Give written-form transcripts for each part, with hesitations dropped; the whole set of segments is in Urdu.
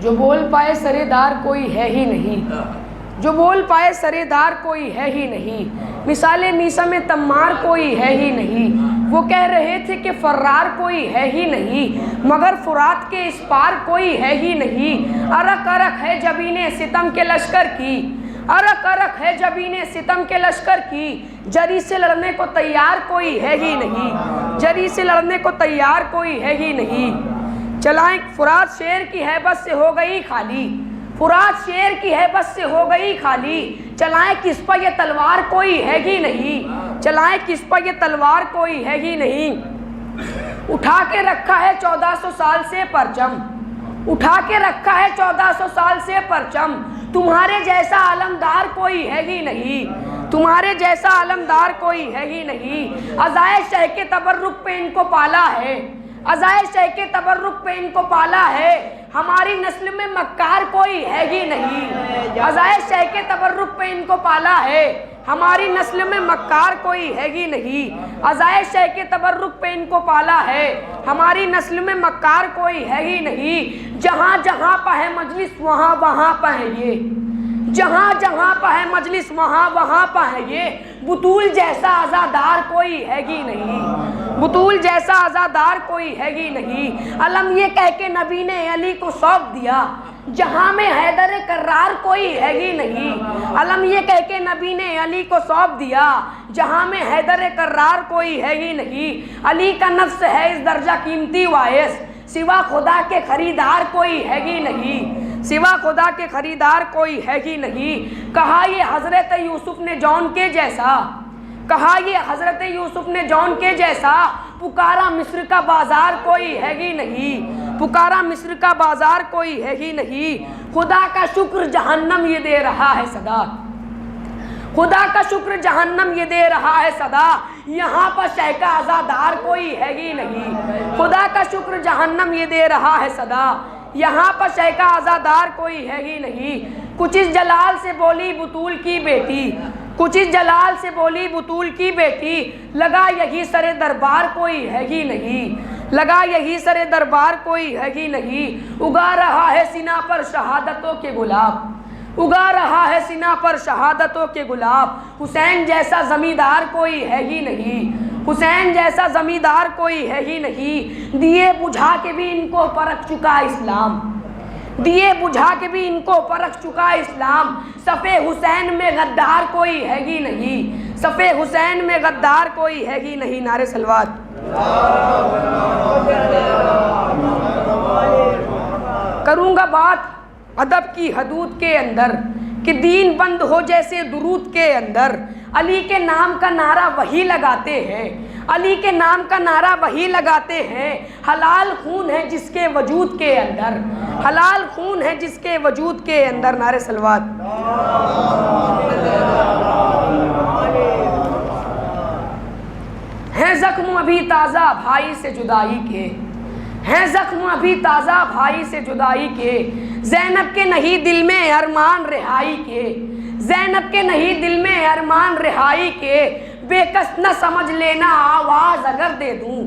جو بول پائے سرےدار کوئی ہے ہی نہیں، جو بول پائے سرےدار کوئی ہے ہی نہیں، مثال میثم تمار کوئی ہے ہی نہیں۔ وہ کہہ رہے تھے کہ فرار کوئی ہے ہی نہیں، مگر فرات کے اس پار کوئی ہے ہی نہیں۔ ارق ارق ہے جبین ستم کے لشکر کی، ارق ارق ہے جبین ستم کے لشکر کی، جری سے لڑنے کو تیار کوئی ہے ہی نہیں، جری سے لڑنے کو تیار کوئی ہے ہی نہیں۔ چلائیں فرات شیر کی ہیبت سے ہو گئی خالی، فرات شیر کی ہیبت سے ہو گئی خالی، چلائیں کس پر یہ تلوار کوئی ہے ہی نہیں، چلائیں کس پر یہ تلوار کوئی ہے ہی نہیں۔ اٹھا کے رکھا ہے 1400 سال سے پرچم، اٹھا کے رکھا ہے 1400 سال سے پرچم، تمہارے جیسا علمدار کوئی ہے ہی نہیں، تمہارے جیسا علمدار کوئی ہے ہی نہیں۔ عزائے شہ کے تبرک پہ ان کو پالا ہے، عزائے شہ کے تبرک پہ ان کو پالا ہے، ہماری نسل میں مکار کوئی ہے ہی نہیں، عزائے شہ کے تبرک پہ ان کو پالا ہے، ہماری نسل میں مکار کوئی ہے ہی نہیں، عزائے شہ کے تبرک پہ ان کو پالا ہے، ہماری نسل میں مکار کوئی ہے ہی نہیں۔ جہاں جہاں پہ ہے مجلس وہاں وہاں پہ ہے یہ، جہاں جہاں پہ ہے مجلس وہاں وہاں پہ ہے یہ، بطول جیسا عزادار کوئی ہے ہی نہیں، بطول جیسا عزادار کوئی ہے ہی نہیں۔ علم یہ کہہ کے نبی نے علی کو سونپ دیا، جہاں میں حیدر کرار کوئی ہے ہی نہیں، علم یہ کہہ کے نبی نے علی کو سونپ دیا، جہاں میں حیدر کرار کوئی ہے ہی نہیں۔ علی کا نفس ہے اس درجہ قیمتی وائس، سوا خدا کے خریدار کوئی ہے ہی نہیں، سوا خدا کے خریدار کوئی ہے ہی نہیں۔ کہا یہ حضرت یوسف نے جون کے جیسا، کہا یہ حضرت یوسف نے جون کے جیسا، پکارا مصر کا بازار کوئی ہے ہی نہیں، پکارا مصر کا بازار کوئی ہے ہی نہیں۔ خدا کا شکر جہنم یہ دے رہا ہے صدا، خدا کا شکر جہنم یہ دے رہا ہے صدا، یہاں پر شہ کا عزادار کوئی ہے ہی نہیں، خدا کا شکر جہنم یہ دے رہا ہے صدا، یہاں پر شہ کا عزادار کوئی ہے ہی نہیں۔ کچھ اس جلال سے بولی بطول کی بیٹی، کچھ اس جلال سے بولی بطول کی بیٹی، لگا یہی سر دربار کوئی ہے ہی نہیں، لگا یہی سر دربار کوئی ہے ہی نہیں۔ اگا رہا ہے سینہ پر شہادتوں کے گلاب، اگا رہا ہے سینہ پر شہادتوں کے گلاب، حسین جیسا زمیندار کوئی ہے ہی نہیں، حسین جیسا زمیندار کوئی ہے ہی نہیں۔ دیے بجھا کے بھی ان کو پرکھ چکا اسلام، دیے بجھا کے بھی ان کو پرکھ چکا اسلام، صف حسین میں غدار کوئی ہے ہی نہیں، صف حسین میں غدار کوئی ہے ہی نہیں۔ نعرہ صلوات۔ کروں گا بات ادب کی حدود کے اندر کہ دین بند ہو جیسے درود کے اندر، علی کے نام کا نعرہ وہی لگاتے ہیں، علی کے نام کا نعرہ وہی لگاتے ہیں، حلال خون ہے جس کے وجود کے اندر، حلال خون ہے جس کے وجود کے اندر۔ نعرہ صلوات۔ ہیں زخم ابھی تازہ بھائی سے جدائی کے، ہیں زخم ابھی تازہ بھائی سے جدائی کے، زینب کے نہیں دل میں ارمان رہائی کے، زینب کے نہیں دل میں ارمان رہائی کے، بے کس نہ سمجھ لینا آواز اگر دے دوں،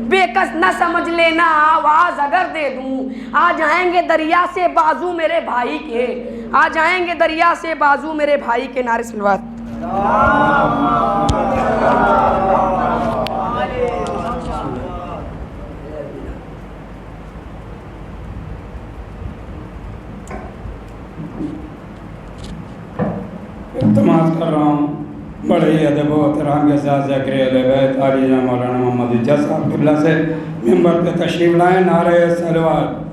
بے کس نہ سمجھ لینا آواز اگر دے دوں، آ جائیں گے دریا سے بازو میرے بھائی کے، آ جائیں گے دریا سے بازو میرے بھائی کے۔ نعرہ صلوات۔ التماس کر رہا ہوں بڑے ہی ادب و احترام کے ساتھ ذکر اہل بیت عالی جناب مولانا محمد اجاز صاحب قبلہ سے ممبر پہ تشریف لائیں۔ نعرہ صلوات۔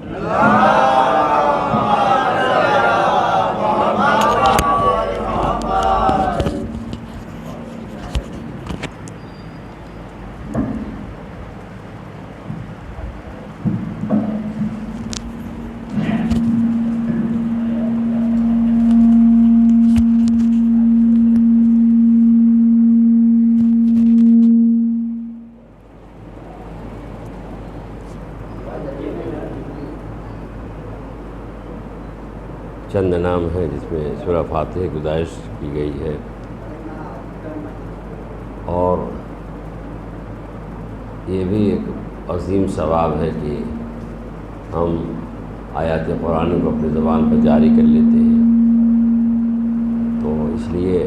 چند نام ہیں جس میں سورہ فاتحہ گزارش کی گئی ہے، اور یہ بھی ایک عظیم ثواب ہے کہ ہم آیات قرآن کو اپنی زبان پر جاری کر لیتے ہیں۔ تو اس لیے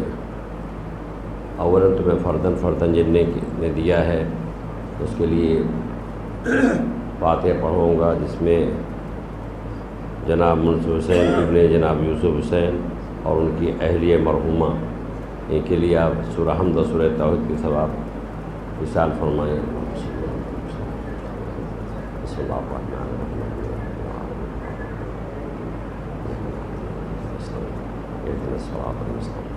اولاً تمہیں فرداً جن نے دیا ہے اس کے لیے فاتحہ پڑھوں گا، جس میں جناب منصف حسین ابن جناب یوسف حسین اور ان کی اہلیہ مرحومہ، ان کے لیے آپ سورہ حمد و سورہ توحید کے ثواب وصال فرمائیں۔ بسم اللہ الرحمن الرحیم۔ اهدنا الصراط المستقيم۔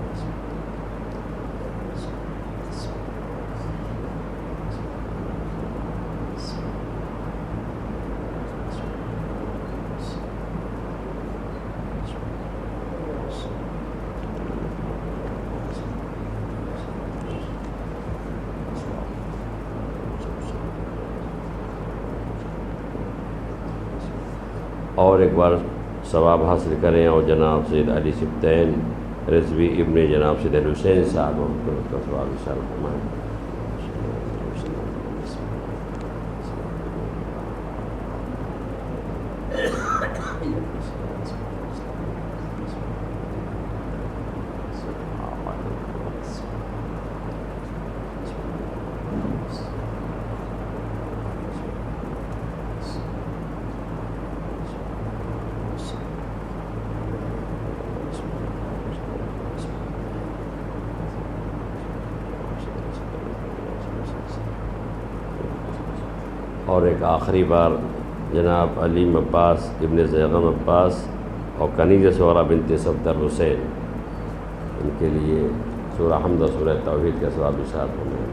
اور ایک بار ثواب حاصل کریں، اور جناب سید علی سبطین رضوی ابن جناب سید حسین صاحب ان کا ثواب وصال فرمائیں۔ اور ایک آخری بار جناب علیم عباس ابن زیغم عباس اور کنیزہ سورہ بنت صفدر حسین، ان کے لیے سورہ حمد و سورہ توحید کا ثواب وصال فرمائیں۔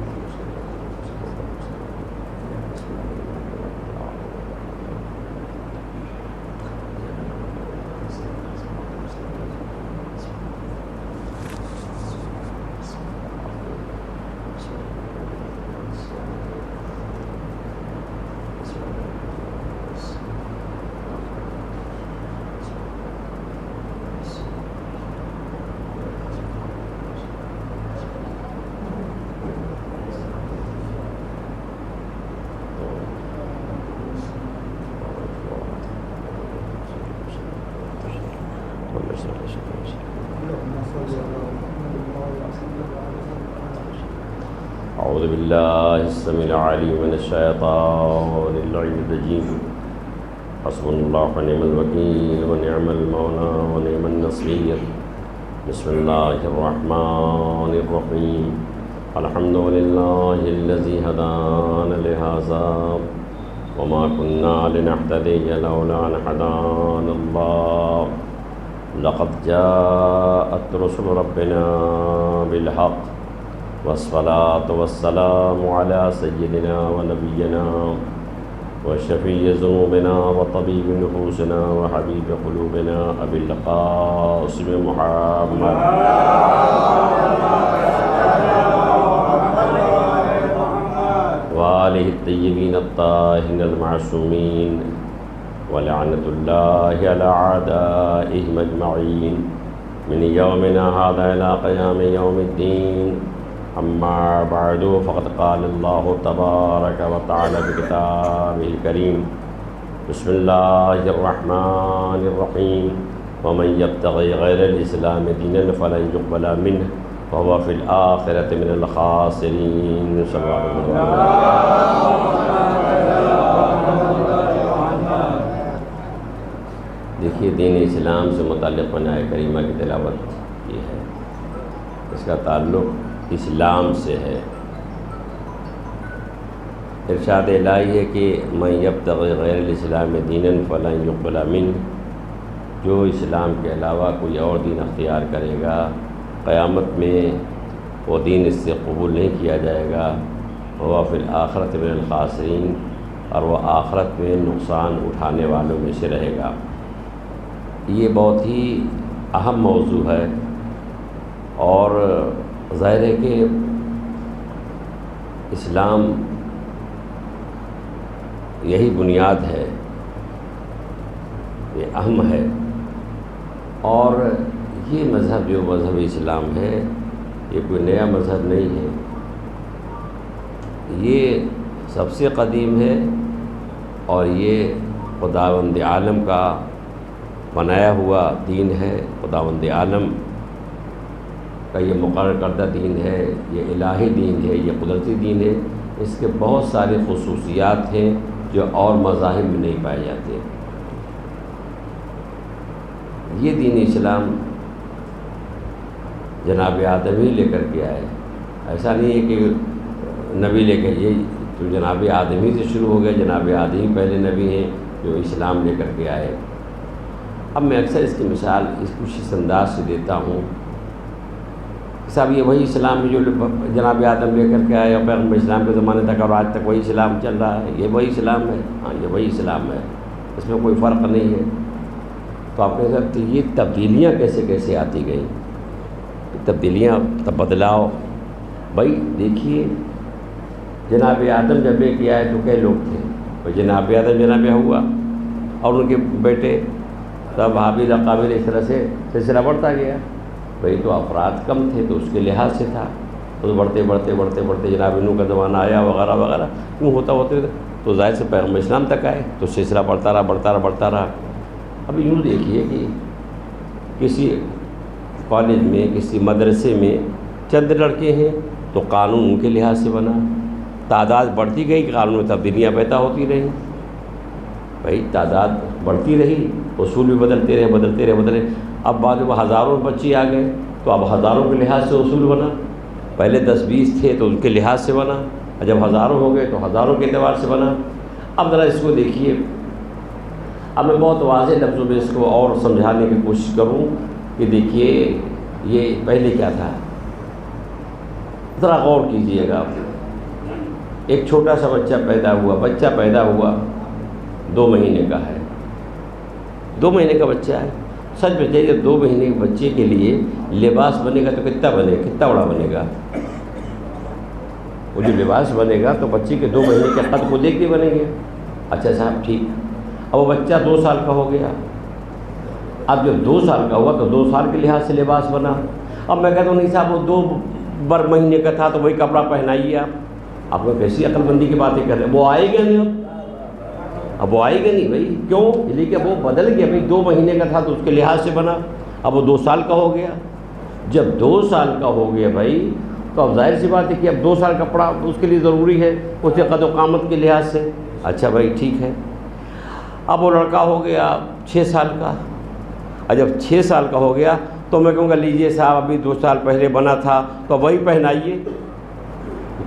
اعوذ باللہ السمیع العلیم من الشیطان الرجیم، حسبنا اللہ ونعم الوکیل ونعم المولا ونعم النصیر۔ بسم اللہ الرحمن الرحیم، الحمد للہ الذی ہدانا لہذا وما كنا لنهتدي لولا ان هدانا الله، لقد جاءت رسل ربنا بالحق والصلاة والسلام على سيدنا ونبينا وشفيع ذنوبنا وطبيب نفوسنا وحبيب قلوبنا أبي القاسم محمد وآله الطيبين الطاهرين المعصومين، ولعنة الله على أعدائهم أجمعين من يومنا هذا إلى قيام يوم الدين۔ أما بعد، فقد قال الله تبارك وتعالى في كتابه الكريم: بسم الله الرحمن الرحيم، ومن يبتغي غير الإسلام دينا فلن يقبل منه وهو في الآخرة من الخاسرين۔ صلی اللہ علیہ وسلم۔ دیکھیے، دین اسلام سے متعلق آیہ کریمہ کی تلاوت کی ہے، اس کا تعلق اسلام سے ہے۔ ارشاد الہی ہے کہ من یبتغی غیر الاسلام دینا فلن یقبل منہ، جو اسلام کے علاوہ کوئی اور دین اختیار کرے گا، قیامت میں وہ دین اس سے قبول نہیں کیا جائے گا۔ وہ فی الآخرۃ من الخاسرین، اور وہ آخرت میں نقصان اٹھانے والوں میں سے رہے گا۔ یہ بہت ہی اہم موضوع ہے، اور ظاہر ہے کہ اسلام یہی بنیاد ہے، یہ اہم ہے، اور یہ مذہب جو مذہب اسلام ہے یہ کوئی نیا مذہب نہیں ہے، یہ سب سے قدیم ہے، اور یہ خداوند عالم کا بنایا ہوا دین ہے، خداوند عالم کا یہ مقرر کردہ دین ہے، یہ الہی دین ہے، یہ قدرتی دین ہے۔ اس کے بہت ساری خصوصیات ہیں جو اور مذاہب میں نہیں پائے جاتے۔ یہ دین اسلام جناب آدم ہی لے کر کے آئے، ایسا نہیں ہے کہ نبی لے کر، یہ تو جناب آدم ہی سے شروع ہو گیا، جناب آدم ہی پہلے نبی ہیں جو اسلام لے کر کے آئے۔ اب میں اکثر اس کی مثال کچھ اس انداز سے دیتا ہوں، صاحب یہ وہی اسلام ہے جو جناب آدم لے کر کے آئے اور پیغمبر اسلام کے زمانے تک اور آج تک وہی اسلام چل رہا ہے، یہ وہی اسلام ہے؟ ہاں یہ وہی اسلام ہے، اس میں کوئی فرق نہیں ہے۔ تو آپ کہہ سکتے یہ تبدیلیاں کیسے کیسے آتی گئیں؟ تبدیلیاں بدلاؤ بھائی دیکھیے، جناب آدم جب لے کے آئے تو کئی لوگ تھے، اور جناب آدم جناب ہوا اور ان کے بیٹے تب حابیل قابل، اس طرح سے سلسلہ بڑھتا گیا۔ بھائی تو افراد کم تھے تو اس کے لحاظ سے تھا، تو بڑھتے بڑھتے بڑھتے بڑھتے جناب نوح کا زمانہ آیا وغیرہ وغیرہ، کیوں ہوتا ہوتے تو ظاہر سے پیغمبر اسلام تک آئے تو سلسلہ بڑھتا رہا بڑھتا رہا بڑھتا رہا۔ اب یوں دیکھیے کہ کسی کالج میں کسی مدرسے میں چند لڑکے ہیں تو قانون ان کے لحاظ سے بنا، تعداد بڑھتی گئی، قانون میں تبدیلیاں پیدا ہوتی رہیں۔ بھائی تعداد بڑھتی رہی، اصول بھی بدلتے رہے۔ اب بعد میں ہزاروں بچے آ گئے تو اب ہزاروں کے لحاظ سے اصول بنا، پہلے 10-20 تھے تو ان کے لحاظ سے بنا، اور جب ہزاروں ہو گئے تو ہزاروں کے اعتبار سے بنا۔ اب ذرا اس کو دیکھیے، اب میں بہت واضح لفظوں میں اس کو اور سمجھانے کی کوشش کروں کہ دیکھیے یہ پہلے کیا تھا، ذرا غور کیجئے گا۔ ایک چھوٹا سا بچہ پیدا ہوا 2 مہینے کا ہے، 2 مہینے کا بچہ ہے۔ سچ بتائیے 2 مہینے کے بچے کے لیے لباس بنے گا تو کتنا بڑا بنے گا؟ وہ جو لباس بنے گا تو بچے کے 2 مہینے کے قد کو دیکھ کے بنے گا۔ اچھا صاحب ٹھیک، اب وہ بچہ 2 سال کا ہو گیا، اب جب 2 سال کا ہوا تو 2 سال کے لحاظ سے لباس بنا۔ اب میں کہتا ہوں نہیں صاحب وہ 2 مہینے کا تھا تو وہی کپڑا پہنائیے۔ آپ کو کیسی عقل مندی کی باتیں کر رہے ہیں؟ وہ آئے گا نہیں، اب وہ آئے گا نہیں بھائی، کیوں؟ اس لیے کہ وہ بدل گیا بھائی، 2 مہینے کا تھا تو اس کے لحاظ سے بنا، اب وہ 2 سال کا ہو گیا۔ جب 2 سال کا ہو گیا بھائی تو اب ظاہر سی بات ہے کہ اب 2 سال کپڑا اس کے لیے ضروری ہے، اس کے قد و قامت کے لحاظ سے۔ اچھا بھائی ٹھیک ہے، اب وہ لڑکا ہو گیا 6 سال کا، اور جب 6 سال کا ہو گیا تو میں کہوں گا لیجئے صاحب ابھی 2 سال پہلے بنا تھا تو وہی پہنائیے۔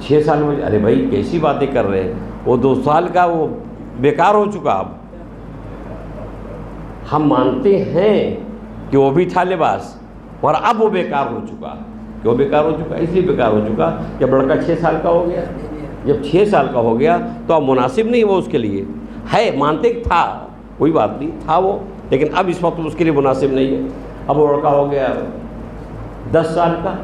6 سال میں ارے بھائی کیسی باتیں کر رہے ہیں، وہ 2 سال کا وہ بیکار ہو چکا۔ اب ہم مانتے ہیں کہ وہ بھی تھا لباس، اور اب وہ بیکار ہو چکا۔ کیوں بیکار ہو چکا؟ اس لیے بیکار ہو چکا جب لڑکا 6 سال کا ہو گیا۔ جب 6 سال کا ہو گیا تو اب مناسب نہیں وہ اس کے لیے ہے، مانتے کہ تھا کوئی بات نہیں تھا وہ، لیکن اب اس وقت اس کے لیے مناسب نہیں ہے۔ اب وہ لڑکا ہو گیا 10 سال کا،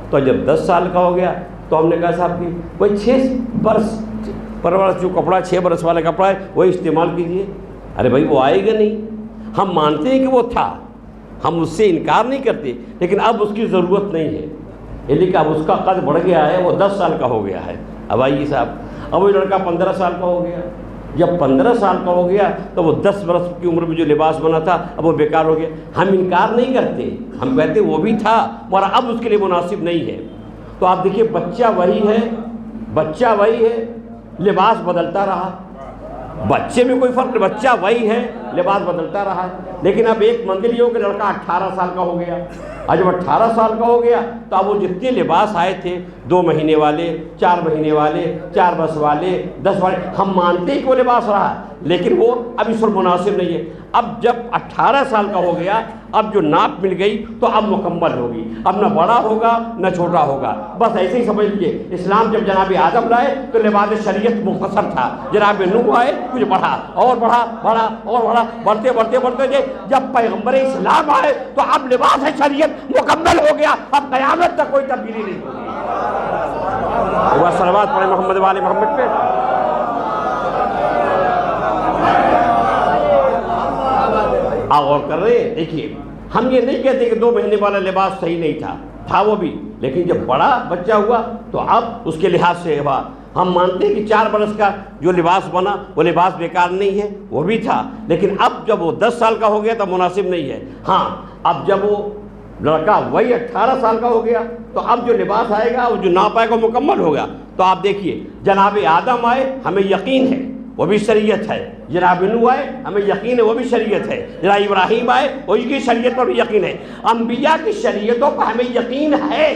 تو جب 10 سال کا ہو گیا تو ہم نے کہا صاحب کہ وہی 6 برس جو کپڑا 6 برس والا کپڑا ہے وہی استعمال کیجیے۔ ارے بھائی وہ آئے گا نہیں، ہم مانتے ہیں کہ وہ تھا، ہم اس سے انکار نہیں کرتے، لیکن اب اس کی ضرورت نہیں ہے، یعنی کہ اب اس کا قد بڑھ گیا ہے، وہ 10 سال کا ہو گیا ہے۔ اب آئیے صاحب، اب وہ لڑکا 15 سال کا ہو گیا۔ جب 15 سال کا ہو گیا تو وہ 10 برس کی عمر میں جو لباس بنا تھا اب وہ بیکار ہو گیا۔ ہم انکار نہیں کرتے، ہم کہتے وہ بھی تھا مگر اب اس کے لیے مناسب نہیں ہے۔ تو آپ دیکھیے بچہ وہی ہے، لباس بدلتا رہا، بچے میں کوئی فرق نہیں، بچہ وہی ہے، لباس بدلتا رہا ہے۔ لیکن اب ایک منزل یہ ہو کہ لڑکا 18 سال کا ہو گیا، اور جب 18 سال کا ہو گیا تو اب وہ جتنے لباس آئے تھے 2 مہینے والے، 4 مہینے والے، 4 برس والے، 10 والے، ہم مانتے ہیں کہ وہ لباس رہا، لیکن وہ اب اس پر مناسب نہیں ہے۔ اب جب 18 سال کا ہو گیا، اب جو ناپ مل گئی تو اب مکمل ہوگی، اب نہ بڑا ہوگا نہ چھوٹا ہوگا۔ بس ایسے ہی سمجھ لیجیے، اسلام جب جناب آدم لائے تو لباس شریعت مختصر تھا، جناب نوح آئے کچھ بڑھا اور بڑھا اور بڑھا، بڑھتے جب پیغمبر اسلام آئے تو اب لباس شریعت مکمل ہو گیا، اب قیامت تک کوئی تبدیلی نہیں ہوگی۔ صلوات پڑھیں محمد والے محمد پہ۔ غور کر رہے ہیں، دیکھیے ہم یہ نہیں کہتے کہ 2 مہینے والا لباس صحیح نہیں تھا وہ بھی، لیکن جب بڑا بچہ ہوا تو اب اس کے لحاظ سے ہوا۔ ہم مانتے ہیں کہ 4 برس کا جو لباس بنا وہ لباس بیکار نہیں ہے، وہ بھی تھا، لیکن اب جب وہ 10 سال کا ہو گیا تو مناسب نہیں ہے۔ ہاں اب جب وہ لڑکا وہی 18 سال کا ہو گیا تو اب جو لباس آئے گا وہ جو ناپ آئے گا مکمل ہوگا۔ تو آپ دیکھیے جناب آدم آئے ہمیں یقین ہے وہ بھی شریعت ہے، جناب نوح آئے ہمیں یقین ہے وہ بھی شریعت ہے، جناب ابراہیم آئے ان کی شریعت پر بھی یقین ہے، انبیاء کی شریعتوں پر ہمیں یقین ہے۔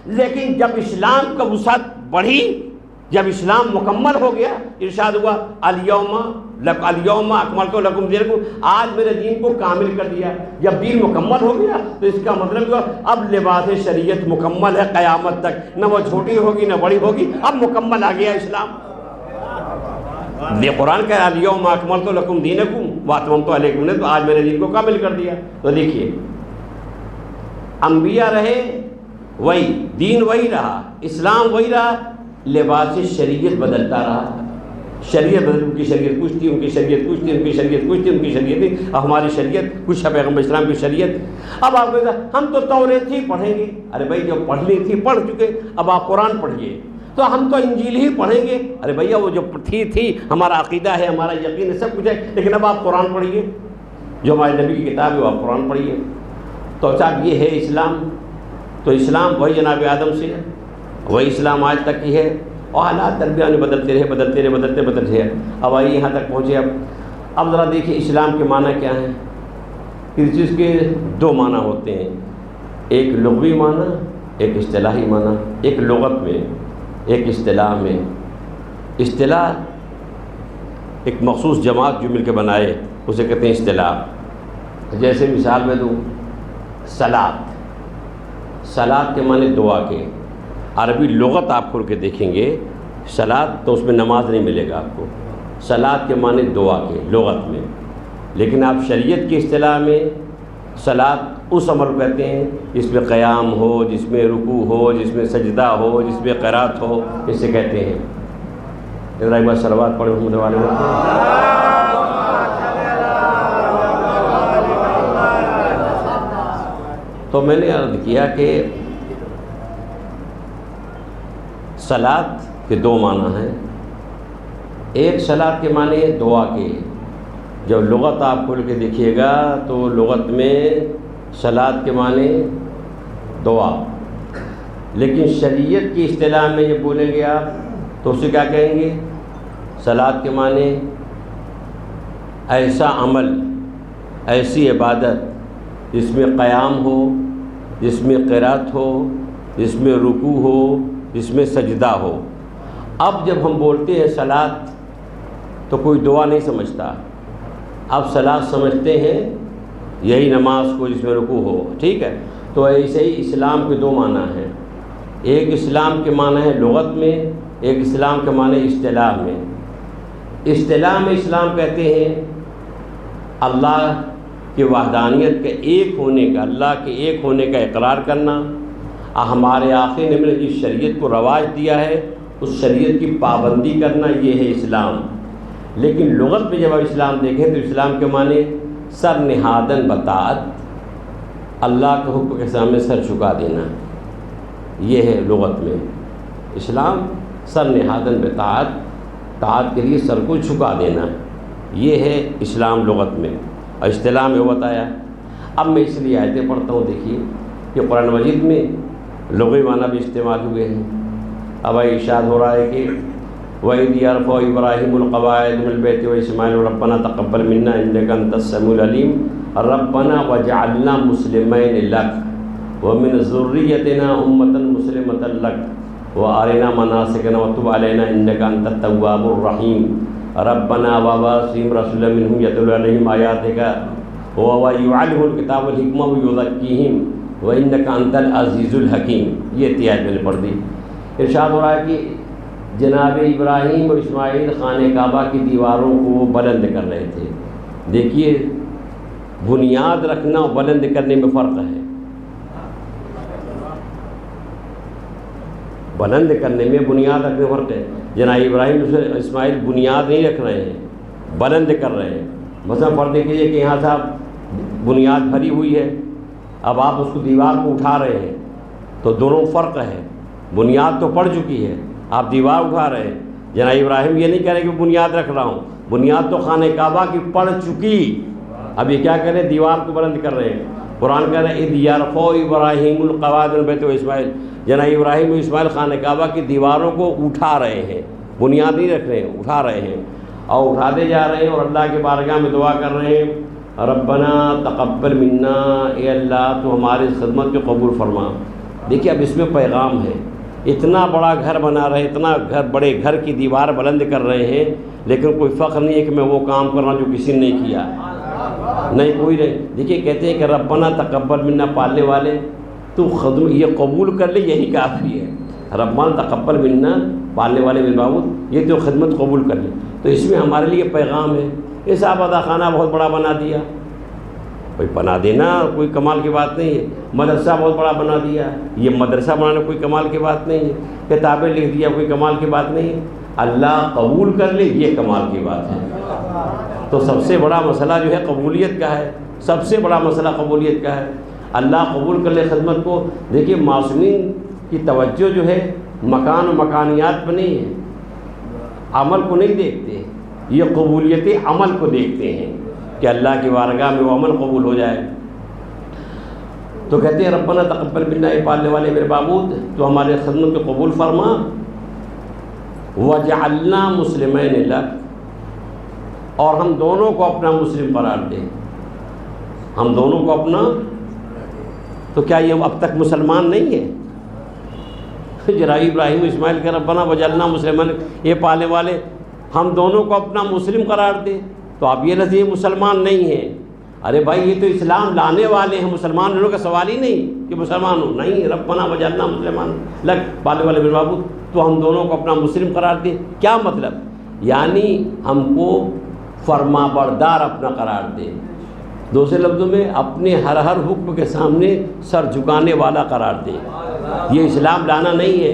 لیکن جب اسلام کا وسعت بڑھی، جب اسلام مکمل ہو گیا، ارشاد ہوا الیوم اکملت لکم دینکم، آج میرے دین کو کامل کر دیا۔ جب دین مکمل ہو گیا تو اس کا مطلب ہوا اب لباس شریعت مکمل ہے قیامت تک، نہ وہ چھوٹی ہوگی نہ بڑی ہوگی، اب مکمل آ گیا اسلام۔ یہ قرآن کہہ رہا ہے الیوم اکملت لکم دینکم واتممت علیکم نعمتی، تو آج میرے دین کو کامل کر دیا۔ تو دیکھیے انبیاء رہے وہی، دین وہی رہا، اسلام وہی رہا، لباس شریعت بدلتا رہا۔ شریعت بدل، ان کی شریعت کچھ تھی، ان کی شریعت کچھ تھی، ان کی شریعت کچھ تھی، ان کی شریعت تھی، اب ہماری شریعت کچھ ہے پیغمبر اسلام کی شریعت۔ اب آپ کہتے ہیں ہم تو توریت ہی پڑھیں گے، ارے بھائی جو پڑھنی تھی پڑھ چکے، اب آپ قرآن پڑھیے۔ تو ہم تو انجیل ہی پڑھیں گے، ارے بھیا وہ جو تھی ہمارا عقیدہ ہے، ہمارا یقین ہے، سب کچھ ہے، لیکن اب آپ قرآن پڑھیے، جو ہمارے نبی کی کتاب ہے وہ آپ قرآن پڑھیے۔ تو صاحب یہ ہے اسلام۔ تو اسلام وہی جناب آدم سے ہے، وہی اسلام آج تک کی ہے، اور حالات درمیان بدلتے رہے، بدلتے رہے، اب آئیے یہاں تک پہنچے۔ اب ذرا دیکھیے اسلام کے معنی کیا ہیں۔ اس چیز کے 2 معنی ہوتے ہیں، ایک لغوی معنی، ایک اصطلاحی معنی۔ ایک لغت میں، ایک اصطلاح میں۔ اصطلاح ایک مخصوص جماعت جو مل کے بنائے اسے کہتے ہیں اصطلاح۔ جیسے مثال میں دوں، صلاۃ، صلاۃ کے معنی دعا کے، عربی لغت آپ کھول کے دیکھیں گے صلاۃ تو اس میں نماز نہیں ملے گا آپ کو، صلاۃ کے معنی دعا کے لغت میں۔ لیکن آپ شریعت کی اصطلاح میں صلاۃ اس عمل کو کہتے ہیں جس میں قیام ہو، جس میں رکوع ہو، جس میں سجدہ ہو، جس میں قرات ہو، اسے کہتے ہیں۔ ایک بار صلوات پڑھے محمد والے تو میں نے عرض کیا کہ صلاۃ کے 2 معنی ہیں۔ ایک صلاۃ کے معنی ہے دعا کے، جب لغت آپ کھول کے دیکھیے گا تو لغت میں صلاۃ کے معنی دعا، لیکن شریعت کی اصطلاح میں جب بولیں گے آپ تو اسے کیا کہیں گے؟ صلاۃ کے معنی ایسا عمل، ایسی عبادت جس میں قیام ہو، جس میں قرات ہو، جس میں رکوع ہو، جس میں سجدہ ہو۔ اب جب ہم بولتے ہیں صلاۃ تو کوئی دعا نہیں سمجھتا، اب صلاۃ سمجھتے ہیں یہی نماز کو جس میں رکوع ہو، ٹھیک ہے؟ تو ایسے ہی اسلام کے 2 معنی ہیں، ایک اسلام کے معنی ہے لغت میں، ایک اسلام کے معنی اصطلاح میں۔ اصطلاح میں اسلام کہتے ہیں اللہ کی وحدانیت کے ایک ہونے کا، اللہ کے ایک ہونے کا اقرار کرنا، ہمارے آخری نبی نے جس شریعت کو رواج دیا ہے اس شریعت کی پابندی کرنا، یہ ہے اسلام۔ لیکن لغت میں جب آپ اسلام دیکھیں تو اسلام کے معنی سر نہادن بطاعت، اللہ کے حکم کے سامنے سر جھکا دینا، یہ ہے لغت میں اسلام۔ سر نہادن بطاعت، طاعت کے لیے سر کو جھکا دینا، یہ ہے اسلام لغت میں، اور اصطلاح میں وہ بتایا۔ اب میں اس لیے آیتیں پڑھتا ہوں، دیکھیے کہ قرآن مجید میں لغوی معنی بھی استعمال ہوئے ہیں۔ اب ارشاد ہو رہا ہے کہ وَإِذْ يَرْفَعُ إِبْرَاهِيمُ الْقَوَاعِدَ مِنَ الْبَيْتِ وَإِسْمَاعِيلُ رَبَّنَا تَقَبَّلْ مِنَّا إِنَّكَ أَنْتَ السَّمِيعُ الْعَلِيمُ رَبَّنَا وَاجْعَلْنَا مُسْلِمَيْنِ لَكَ وَمِنْ ذُرِّيَّتِنَا أُمَّةً مُسْلِمَةً لَكَ وَأَرِنَا مَنَاسِكَنَا وَتُبْ عَلَيْنَا إِنَّكَ أَنْتَ التَّوَّابُ الرَّحِيمُ رَبَّنَا وَابْعَثْ فِيهِمْ رَسُولًا مِّنْهُمْ يَتْلُو عَلَيْهِمْ آيَاتِكَ وَيُعَلِّمُهُمُ الْكِتَابَ وَالْحِكْمَةَ وَيُزَكِّيهِمْ وَإِنَّكَ أَنْتَ الْعَزِيزُ الْحَكِيمُ۔ یہ آیت میں نے پڑھ دی۔ ارشاد ہو رہا ہے کہ جناب ابراہیم اور اسماعیل خانہ کعبہ کی دیواروں کو بلند کر رہے تھے۔ دیکھیے بنیاد رکھنا اور بلند کرنے میں فرق ہے، بلند کرنے میں بنیاد رکھنے میں فرق ہے۔ جناب ابراہیم اور اسماعیل بنیاد نہیں رکھ رہے ہیں، بلند کر رہے ہیں۔ مثلا فرض دیکھیے کہ یہاں صاحب بنیاد بھری ہوئی ہے، اب آپ اس کو دیوار کو اٹھا رہے ہیں تو دونوں فرق ہے، بنیاد تو پڑ چکی ہے آپ دیوار اٹھا رہے ہیں. جناب ابراہیم یہ نہیں کہہ رہے کہ بنیاد رکھ رہا ہوں، بنیاد تو خانہ کعبہ کی پڑ چکی، اب یہ کیا کر رہے ہیں؟ دیوار کو بلند کر رہے ہیں. قرآن کہہ رہے ہیں اذ یرفع ابراہیم القواعد من بیت و اسماعیل، جناب ابراہیم و اسماعیل خانہ کعبہ کی دیواروں کو اٹھا رہے ہیں، بنیاد نہیں رکھ رہے ہیں، اٹھا رہے ہیں اور اٹھاتے جا رہے ہیں اور اللہ کے بارگاہ میں دعا کر رہے ہیں ربنا تقبل منا، اے اللہ تو ہماری خدمت کو قبول فرما. دیکھیے اب اس میں پیغام ہے، اتنا بڑا گھر بنا رہے، اتنا بڑے گھر کی دیوار بلند کر رہے ہیں، لیکن کوئی فخر نہیں ہے کہ میں وہ کام کر رہا ہوں جو کسی نے نہیں کیا، نہیں کوئی نہیں. دیکھیے کہتے ہیں کہ ربنا تقبل منا، پالنے والے تو خدمت یہ قبول کر لے، یہی کافی ہے. ربنا تقبل منا، پالنے والے میرے معبود یہ تو خدمت قبول کر لے. تو اس میں ہمارے لیے پیغام ہے. یہ صاحب ادا خانہ بہت بڑا بنا دیا، کوئی بنا دینا کوئی کمال کی بات نہیں ہے. مدرسہ بہت بڑا بنا دیا، یہ مدرسہ بنانا کوئی کمال کی بات نہیں ہے. کتابیں لکھ دیا، کوئی کمال کی بات نہیں ہے. اللہ قبول کر لے یہ کمال کی بات ہے. تو سب سے بڑا مسئلہ جو ہے قبولیت کا ہے، سب سے بڑا مسئلہ قبولیت کا ہے. اللہ قبول کر لے خدمت کو. دیکھیے معصومین کی توجہ جو ہے مکان و مکانیات پہ نہیں ہے، عمل کو نہیں دیکھتے، یہ قبولیت عمل کو دیکھتے ہیں کہ اللہ کی بارگاہ میں وہ عمل قبول ہو جائے. تو کہتے ہیں ربنا تقبل منا، اے پالنے والے میرے معبود تو ہمارے خدمت کو قبول فرما، وجعلنا مسلمین لک، اور ہم دونوں کو اپنا مسلم قرار دے. ہم دونوں کو اپنا، تو کیا یہ اب تک مسلمان نہیں ہے؟ جناب ابراہیم اسماعیل کہ ربنا وجعلنا مسلمین، یہ پالنے والے ہم دونوں کو اپنا مسلم قرار دے. تو آپ یہ نہ مسلمان نہیں ہیں. ارے بھائی یہ تو اسلام لانے والے ہیں، مسلمان ہونے کا سوال ہی نہیں کہ مسلمان ہو، نہیں. ربنا وجعلنا مسلمان لک، پالنے والے میرے معبود تو ہم دونوں کو اپنا مسلم قرار دے. کیا مطلب؟ یعنی ہم کو فرما بردار اپنا قرار دے. دوسرے لفظوں میں اپنے ہر حکم کے سامنے سر جھکانے والا قرار دے. یہ اسلام لانا نہیں ہے.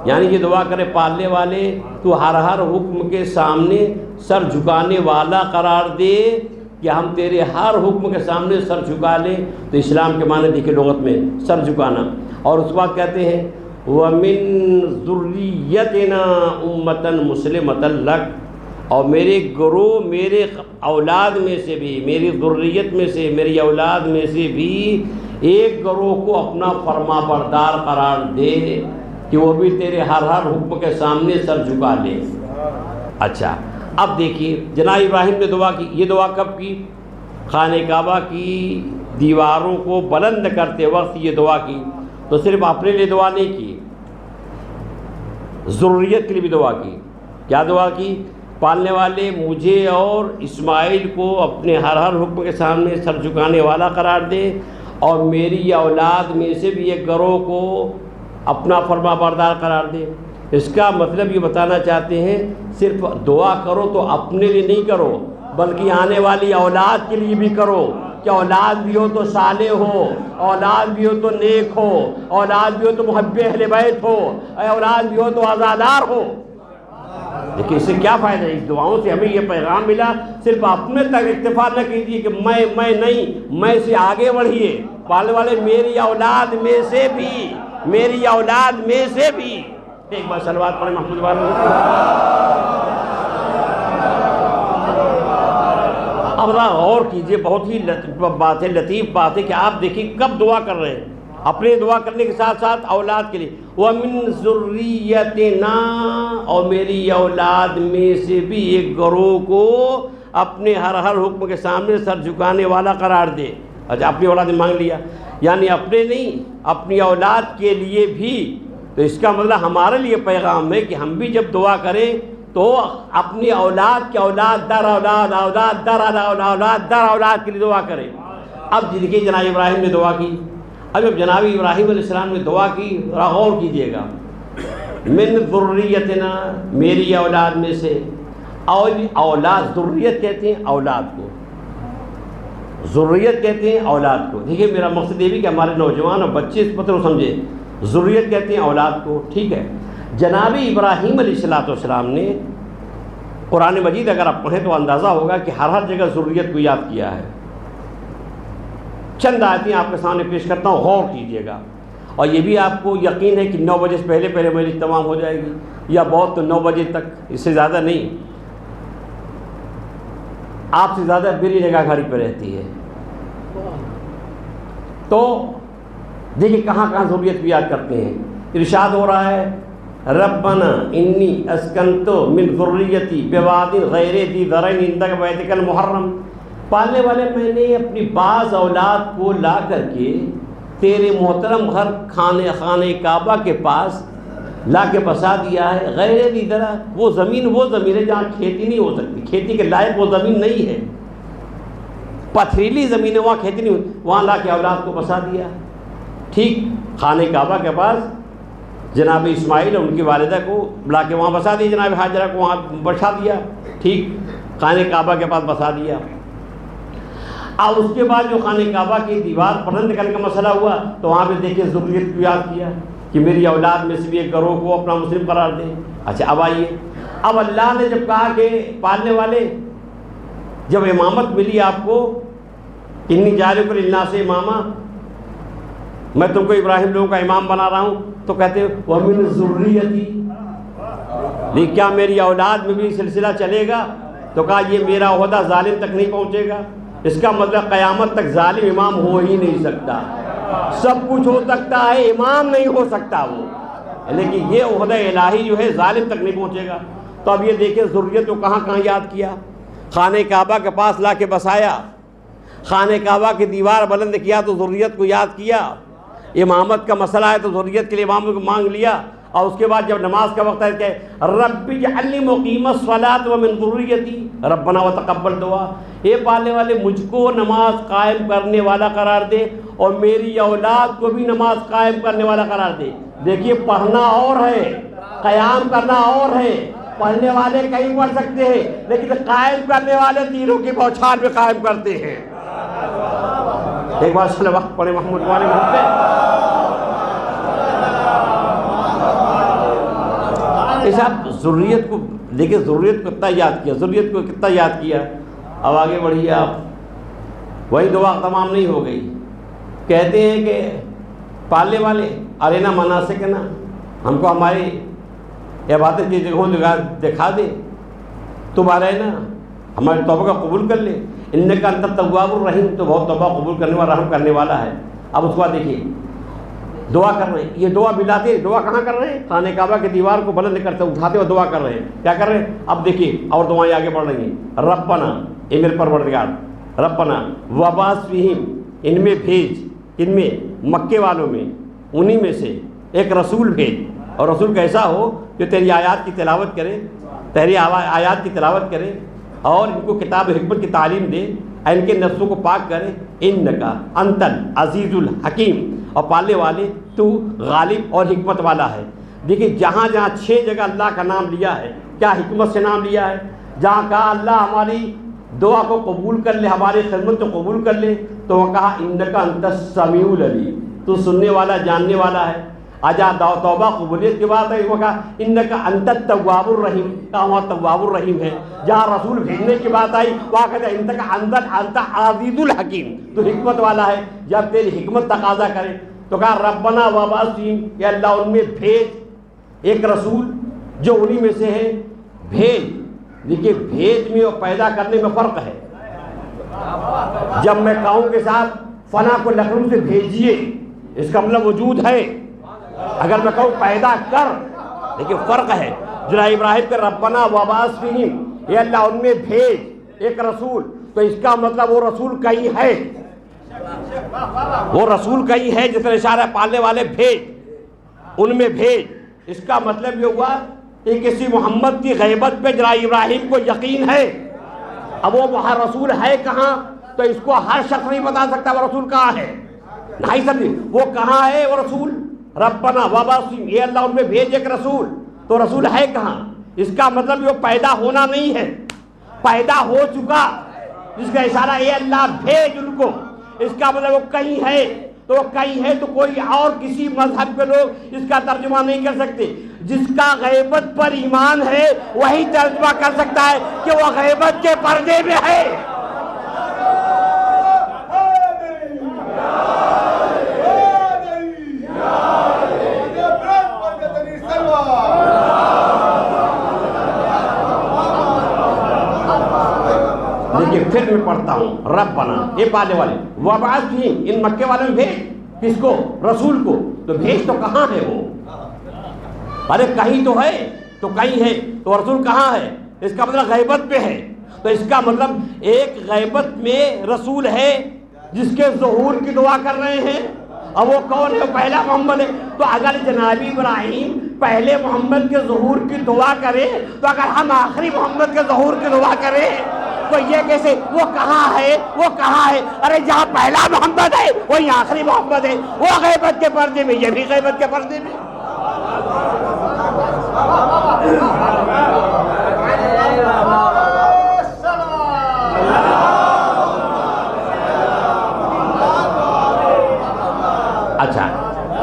یعنی یہ دعا کرے پالنے والے تو ہر حکم کے سامنے سر جھکانے والا قرار دے کہ ہم تیرے ہر حکم کے سامنے سر جھکا لیں. تو اسلام کے معنی دیکھیں لغت میں سر جھکانا. اور اس بات کہتے ہیں وَمِن ذُرِّيَّتِنَا أُمَّةً مُسْلِمَةً لَكَ، اور میرے گروہ، میرے اولاد میں سے بھی، میری ذریت میں سے، میری اولاد میں سے بھی ایک گروہ کو اپنا فرما بردار قرار دے کہ وہ بھی تیرے ہر حکم کے سامنے سر جھکا لے. اچھا اب دیکھیے جناب ابراہیم نے دعا کی. یہ دعا کب کی؟ خانہ کعبہ کی دیواروں کو بلند کرتے وقت یہ دعا کی. تو صرف اپنے لیے دعا نہیں کی، ذریت کے لیے بھی دعا کی. کیا دعا کی؟ پالنے والے مجھے اور اسماعیل کو اپنے ہر حکم کے سامنے سر جھکانے والا قرار دے، اور میری اولاد میں سے بھی ایک گروہ کو اپنا فرما بردار قرار دے. اس کا مطلب یہ بتانا چاہتے ہیں صرف دعا کرو تو اپنے لیے نہیں کرو، بلکہ آنے والی اولاد کے لیے بھی کرو کہ اولاد بھی ہو تو صالح ہو، اولاد بھی ہو تو نیک ہو، اولاد بھی ہو تو محب اہل بیت ہو، اولاد بھی ہو تو عزادار ہو. لیکن اس سے کیا فائدہ ہے؟ اس دعاؤں سے ہمیں یہ پیغام ملا صرف اپنے تک اکتفا نہ کیجیے کہ میں نہیں، میں سے آگے بڑھیے. پالنے والے میری اولاد میں سے بھی، میری اولاد میں سے بھی. ایک بار صلوات پڑھیں محمود والے. اب غور کیجیے، بہت ہی بات ہے، لطیف بات ہے کہ آپ دیکھیں کب دعا کر رہے ہیں. اپنے دعا کرنے کے ساتھ ساتھ اولاد کے لیے وَمِن ذُرِّيَّتِنَا، اور میری اولاد میں سے بھی ایک گروہ کو اپنے ہر حکم کے سامنے سر جھکانے والا قرار دے. اچھا اپنی اولاد نے مانگ لیا، یعنی اپنے نہیں، اپنی اولاد کے لیے بھی. تو اس کا مطلب ہمارے لیے پیغام ہے کہ ہم بھی جب دعا کریں تو اپنی اولاد کے اولاد در اولاد، اولاد در اولاد در اولاد کے لیے دعا کریں. اب دیکھیے جناب ابراہیم نے دعا کی. اب جناب ابراہیم علیہ السلام نے دعا کی، غور کیجیے گا، من ذریتنا، میری اولاد میں سے. اور اولاد ذریت کہتے ہیں اولاد کو، ذریت کہتے ہیں اولاد کو. دیکھیے میرا مقصد یہ بھی کہ ہمارے نوجوان اور بچے اس پتر کو سمجھے. ذریت کہتے ہیں اولاد کو، ٹھیک ہے. جناب ابراہیم علیہ السلام نے قرآن مجید اگر آپ پڑھیں تو اندازہ ہوگا کہ ہر جگہ ذریت کو یاد کیا ہے. چند آیتیں آپ کے سامنے پیش کرتا ہوں، غور کیجیے گا. اور یہ بھی آپ کو یقین ہے کہ 9 بجے سے پہلے پہلے مجلس تمام ہو جائے گی، یا بہت تو 9 بجے تک، اس سے زیادہ نہیں. آپ سے زیادہ میری نگاہ گھڑی پہ رہتی ہے. تو دیکھیں کہاں کہاں ضروریت بھی یاد کرتے ہیں. ارشاد ہو رہا ہے ربنا انی اسکنت من ذریتی بواد غیر ذی زرع عندک بیتک المحرم. پالنے والے میں نے اپنی بعض اولاد کو لا کر کے تیرے محترم گھر خانہ کعبہ کے پاس لا کے بسا دیا ہے. غیر ذی زرع وہ زمین ہے جہاں کھیتی نہیں ہو سکتی، کھیتی کے لائق وہ زمین نہیں ہے، پتھریلی زمین ہے، وہاں کھیتی نہیں ہوتی، وہاں لا کے اولاد کو بسا دیا. ٹھیک خانہ کعبہ کے پاس جناب اسماعیل اور ان کی والدہ کو لا کے وہاں بسا دیا، جناب حاجرہ کو وہاں بٹھا دیا. ٹھیک خانہ کعبہ کے پاس بسا دیا. اب اس کے بعد جو خانہ کعبہ کی دیوار بلند کرنے کا مسئلہ ہوا تو وہاں پہ دیکھیں ضروریت کو یاد کیا کہ میری اولاد میں سے بھی ایک گروہ کو اپنا مسلم قرار دیں. اچھا اب آئیے، اب اللہ نے جب کہا کہ پالنے والے جب امامت ملی آپ کو، انی جاعلک للناس اماما، میں تم کو ابراہیم لوگوں کا امام بنا رہا ہوں، تو کہتے ہیں وَمِن ذُرِّيَّتِي، لیکن کیا میری اولاد میں بھی سلسلہ چلے گا؟ تو کہا یہ میرا عہدہ ظالم تک نہیں پہنچے گا. اس کا مطلب قیامت تک ظالم امام ہو ہی نہیں سکتا. سب کچھ ہو سکتا ہے، امام نہیں ہو سکتا وہ، لیکن یہ عہدہ الہی جو ہے ظالم تک نہیں پہنچے گا. تو اب یہ دیکھیں ضروریت کو کہاں کہاں یاد کیا. خانہ کعبہ کے پاس لا کے بسایا، خانہ کعبہ کی دیوار بلند کیا تو ضروریت کو یاد کیا. امامت کا مسئلہ ہے تو ضروریت کے لیے امام کو مانگ لیا. اور اس کے بعد جب نماز کا وقت ہے کہ رب اجعلنی مقیم الصلاۃ ومن ذریتی ربنا وتقبل دعا، اے پالنے والے مجھ کو نماز قائم کرنے والا قرار دے اور میری اولاد کو بھی نماز قائم کرنے والا قرار دے. دیکھیے پڑھنا اور ہے، قیام کرنا اور ہے. پڑھنے والے کہیں پڑھ سکتے ہیں لیکن قائم کرنے والے تیروں کی بوچھار میں قائم کرتے ہیں. ایک بار صلی وقت پڑھے محمود والے محمد پہ. صاحب ضروریت کو دیکھیں، ضروریت کو کتنا یاد کیا، ضروریت کو کتنا یاد کیا. اب آگے بڑھیے آپ. وہی دعا تمام نہیں ہو گئی. کہتے ہیں کہ پالنے والے ارینا مناسکنا، ہم کو ہماری عبادت کی جگہوں دکھا دے. تم ارینا، ہماری توبہ کا قبول کر لے. انکا انت التواب الرحیم، تو بہت توبہ قبول کرنے والا رحم کرنے والا ہے. اب اس کو دیکھیے دعا کر رہے ہیں. یہ دعا بلاتے دعا کہاں کر رہے ہیں؟ خانہ کعبہ کی دیوار کو بلند کرتے اٹھاتے ہوئے دعا کر رہے ہیں. کیا کر رہے ہیں؟ اب دیکھیے اور دعائیں آگے بڑھ رہی ہیں. ربنا، اے میرے پروردگار، ربنا وبعث فیہم، ان میں بھیج، ان میں مکے والوں میں انہی میں سے ایک رسول بھیج. اور رسول کیسا ہو جو تیری آیات کی تلاوت کرے، تیری آیات کی تلاوت کرے اور ان کو کتاب حکمت کی تعلیم دے، ان کے نفسوں کو پاک کرے. انکا انت العزیز الحکیم، اور پالنے والے تو غالب اور حکمت والا ہے. دیکھیے جہاں جہاں 6 جگہ اللہ کا نام لیا ہے، کیا حکمت سے نام لیا ہے. جہاں کہا اللہ ہماری دعا کو قبول کر لے، ہماری خدمت کو قبول کر لے، تو وہ کہا انکا انت السمیع العلیم، تو سننے والا جاننے والا ہے. آجا توبہ قبولیت کی بات ہے، وہ کہا انکا انت التواب الرحیم، کہا وہاں تواب الرحیم ہے. جہاں رسول بھیجنے کی بات آئی وہاں کہتا ہے انکا انت عزیز الحکیم، تو حکمت والا ہے. جب تیری حکمت تقاضا کرے تو کہا ربنا وبعث فیہم، کہ اللہ ان میں بھیج ایک رسول جو انہی میں سے ہے. بھیج، دیکھیے بھیج میں اور پیدا کرنے میں فرق ہے. جب میں کہوں کے ساتھ فلاں کو لکھنؤ سے بھیجیے، اس کا مطلب وجود ہے. اگر میں کہوں پیدا کر، لیکن فرق ہے. جناب ابراہیم کے ربنا وبعث فیہم، اے اللہ ان میں بھیج ایک رسول، تو اس کا مطلب وہ رسول کہیں ہے، وہ رسول کہیں ہے. جس طرح اشارہ پالنے والے بھیج، ان میں بھیج، اس کا مطلب یہ ہوا کہ کسی محمد کی غیبت پہ جناب ابراہیم کو یقین ہے. اب وہ وہاں رسول ہے کہاں، تو اس کو ہر شخص نہیں بتا سکتا وہ رسول کہاں ہے. نہیں سمجھے وہ کہاں ہے وہ رسول. ربنا وبعث فیہم، یہ اللہ ان میں بھیج ایک رسول، تو رسول ہے کہاں. اس کا مطلب وہ پیدا ہونا نہیں ہے، پیدا ہو چکا، جس کا اشارہ یہ اللہ بھیج ان کو. اس کا مطلب وہ کہیں ہے، تو وہ کہیں ہے تو کوئی اور کسی مذہب کے لوگ اس کا ترجمہ نہیں کر سکتے. جس کا غیبت پر ایمان ہے وہی ترجمہ کر سکتا ہے کہ وہ غیبت کے پردے میں ہے. پھر میں پڑھتا ہوں ربنا، یہ پالنے والے، وابعث فیہم، ان مکے والوں میں بھیج، کس کو؟ رسول کو. تو بھیج تو کہاں ہے وہ؟ ارے کہیں تو ہے، تو کہیں ہے، تو رسول کہاں ہے؟ اس کا مطلب غیبت پہ ہے. تو اس کا مطلب ایک غیبت میں رسول ہے جس کے ظہور کی دعا کر رہے ہیں، اور وہ کون ہے؟ پہلا محمد ہے. تو اگر جناب ابراہیم پہلے محمد کے ظہور کی دعا کرے، تو اگر ہم آخری محمد کے ظہور کی دعا کریں تو یہ کیسے؟ وہ کہاں ہے؟ وہ کہاں ہے؟ ارے جہاں پہلا محمد ہے وہی آخری محمد ہے. وہ غیبت کے پردے میں، یہ بھی غیبت کے پردے میں. اچھا،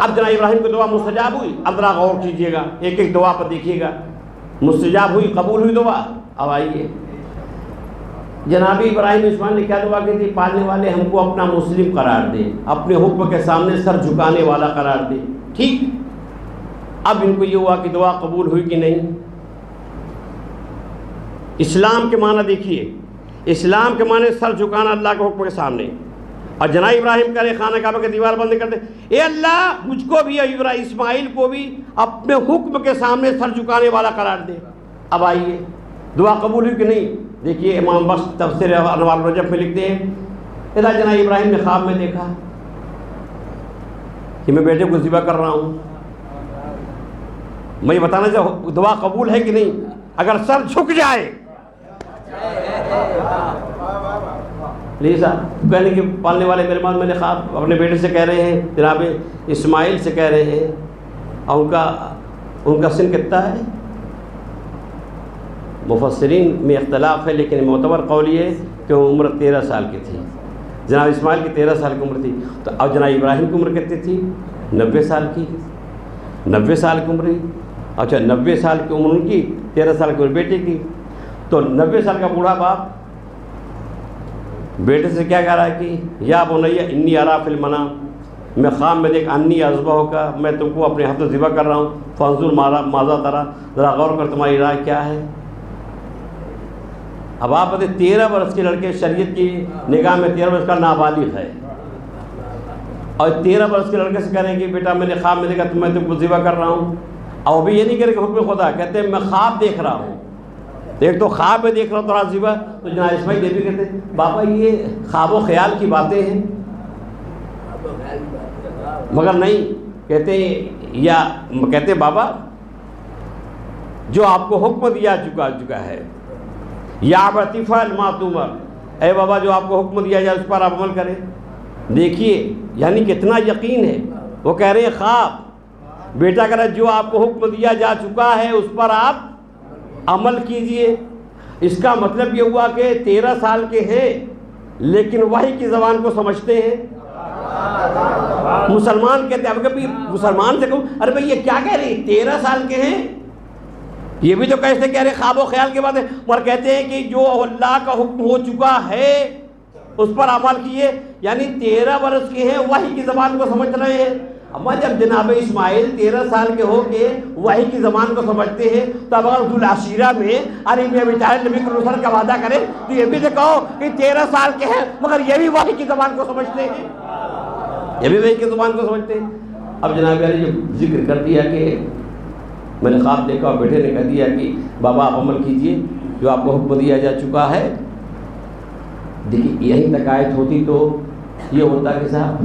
اب جناب ابراہیم کی دعا مستجاب ہوئی. اب ذرا غور کیجئے گا، ایک ایک دعا پر دیکھیے گا. مستجاب ہوئی، قبول ہوئی دعا. اب آئیے، جناب ابراہیم اسماعیل نے کیا دعا کی تھی؟ پالنے والے ہم کو اپنا مسلم قرار دے، اپنے حکم کے سامنے سر جھکانے والا قرار دے. ٹھیک. اب ان کو یہ ہوا کہ دعا قبول ہوئی کہ نہیں. اسلام کے معنی دیکھیے، اسلام کے معنی سر جھکانا اللہ کے حکم کے سامنے. اور جناب ابراہیم کرے خانہ کعبہ کے دیوار بند کرتے، اے اللہ مجھ کو بھی اور اسماعیل کو بھی اپنے حکم کے سامنے سر جھکانے والا قرار دے. اب آئیے، دعا قبول ہوئی کہ نہیں؟ دیکھیے امام بخش تفسیر انوار الرجب میں لکھتے ہیں، اذا جناب ابراہیم نے خواب میں دیکھا کہ میں بیٹے کو ذبح کر رہا ہوں. میں یہ بتانا چاہوں دعا قبول ہے کہ نہیں؟ اگر سر جھک جائے، لیسا کہنے کہ پالنے والے میرے پاس میں نے خواب اپنے بیٹے سے کہہ رہے ہیں، جناب اسماعیل سے کہہ رہے ہیں، اور ان کا سن کتنا ہے؟ مفسرین میں اختلاف ہے، لیکن معتبر قول یہ ہے کہ وہ عمر 13 سال کی تھی. جناب اسماعیل کی 13 سال کی عمر تھی. تو اب جناب ابراہیم کی عمر کتنی تھی؟ 90 سال کی. 90 سال کی عمر ہی. اچھا، 90 سال کی عمر ان کی، 13 سال کی عمر بیٹے کی. تو 90 سال کا بوڑھا باپ بیٹے سے کیا کہہ رہا ہے کہ یا بنیا انی ارا فی المنام، میں خواب میں دیکھ انی اذبحک کا، میں تم کو اپنے ہاتھوں ذبح کر رہا ہوں، فانظر ماذا ترى، ذرا غور کر تمہاری رائے کیا ہے. اب آپ بتائیں 13 برس کے لڑکے، شریعت کی نگاہ میں 13 برس کا نابالغ ہے، اور 13 برس کے لڑکے سے کہہ رہے ہیں کہ بیٹا میں نے خواب میں دیکھا میں تم کو ذبح کر رہا ہوں. اور بھی یہ نہیں کہہ رہے کہ حکم خدا، کہتے ہیں میں خواب دیکھ رہا ہوں. ایک تو خواب میں دیکھ رہا ہوں تو رات ذبح. تو جناب اسماعیل یہ بھی کہتے ہیں بابا یہ خواب و خیال کی باتیں ہیں، مگر نہیں کہتے ہیں، یا کہتے ہیں بابا جو آپ کو حکم دیا چکا ہے، یا ابتفعل ما تؤمر، اے بابا جو آپ کو حکم دیا جائے اس پر آپ عمل کریں. دیکھیے یعنی کتنا یقین ہے. وہ کہہ رہے ہیں خواب، بیٹا کہہ رہا ہے جو آپ کو حکم دیا جا چکا ہے اس پر آپ عمل کیجئے. اس کا مطلب یہ ہوا کہ 13 سال کے ہیں لیکن وحی کی زبان کو سمجھتے ہیں. مسلمان کہتے ہیں، اب کبھی مسلمان سے کہوں ارے بھائی یہ کیا کہہ رہے ہیں، 13 سال کے ہیں، یہ بھی تو کیسے کہہ رہے خواب و خیال کے بات ہے. اور کہتے ہیں کہ جو اللہ کا حکم ہو چکا ہے اس پر عمل کیے، یعنی 13 برس کے ہیں، وحی کی زبان کو سمجھ رہے ہیں. اما جب جناب اسماعیل 13 سال کے ہو کے وحی کی زبان کو سمجھتے ہیں، تو اب اگر رسول عشیرہ میں علی میں بیچارے نبی کے رسول کا وعدہ کرے تو یہ بھی تو کہو کہ 13 سال کے ہیں مگر یہ بھی وحی کی زبان کو سمجھتے ہیں، یہ بھی وحی کی زبان کو سمجھتے ہیں. اب جناب علی جو ذکر کر دیا کہ میں نے خواب دیکھا اور بیٹے نے کہہ دیا کہ بابا آپ عمل کیجئے جو آپ کو حکم دیا جا چکا ہے. دیکھیے یہیں تک آیت ہوتی تو یہ ہوتا کہ صاحب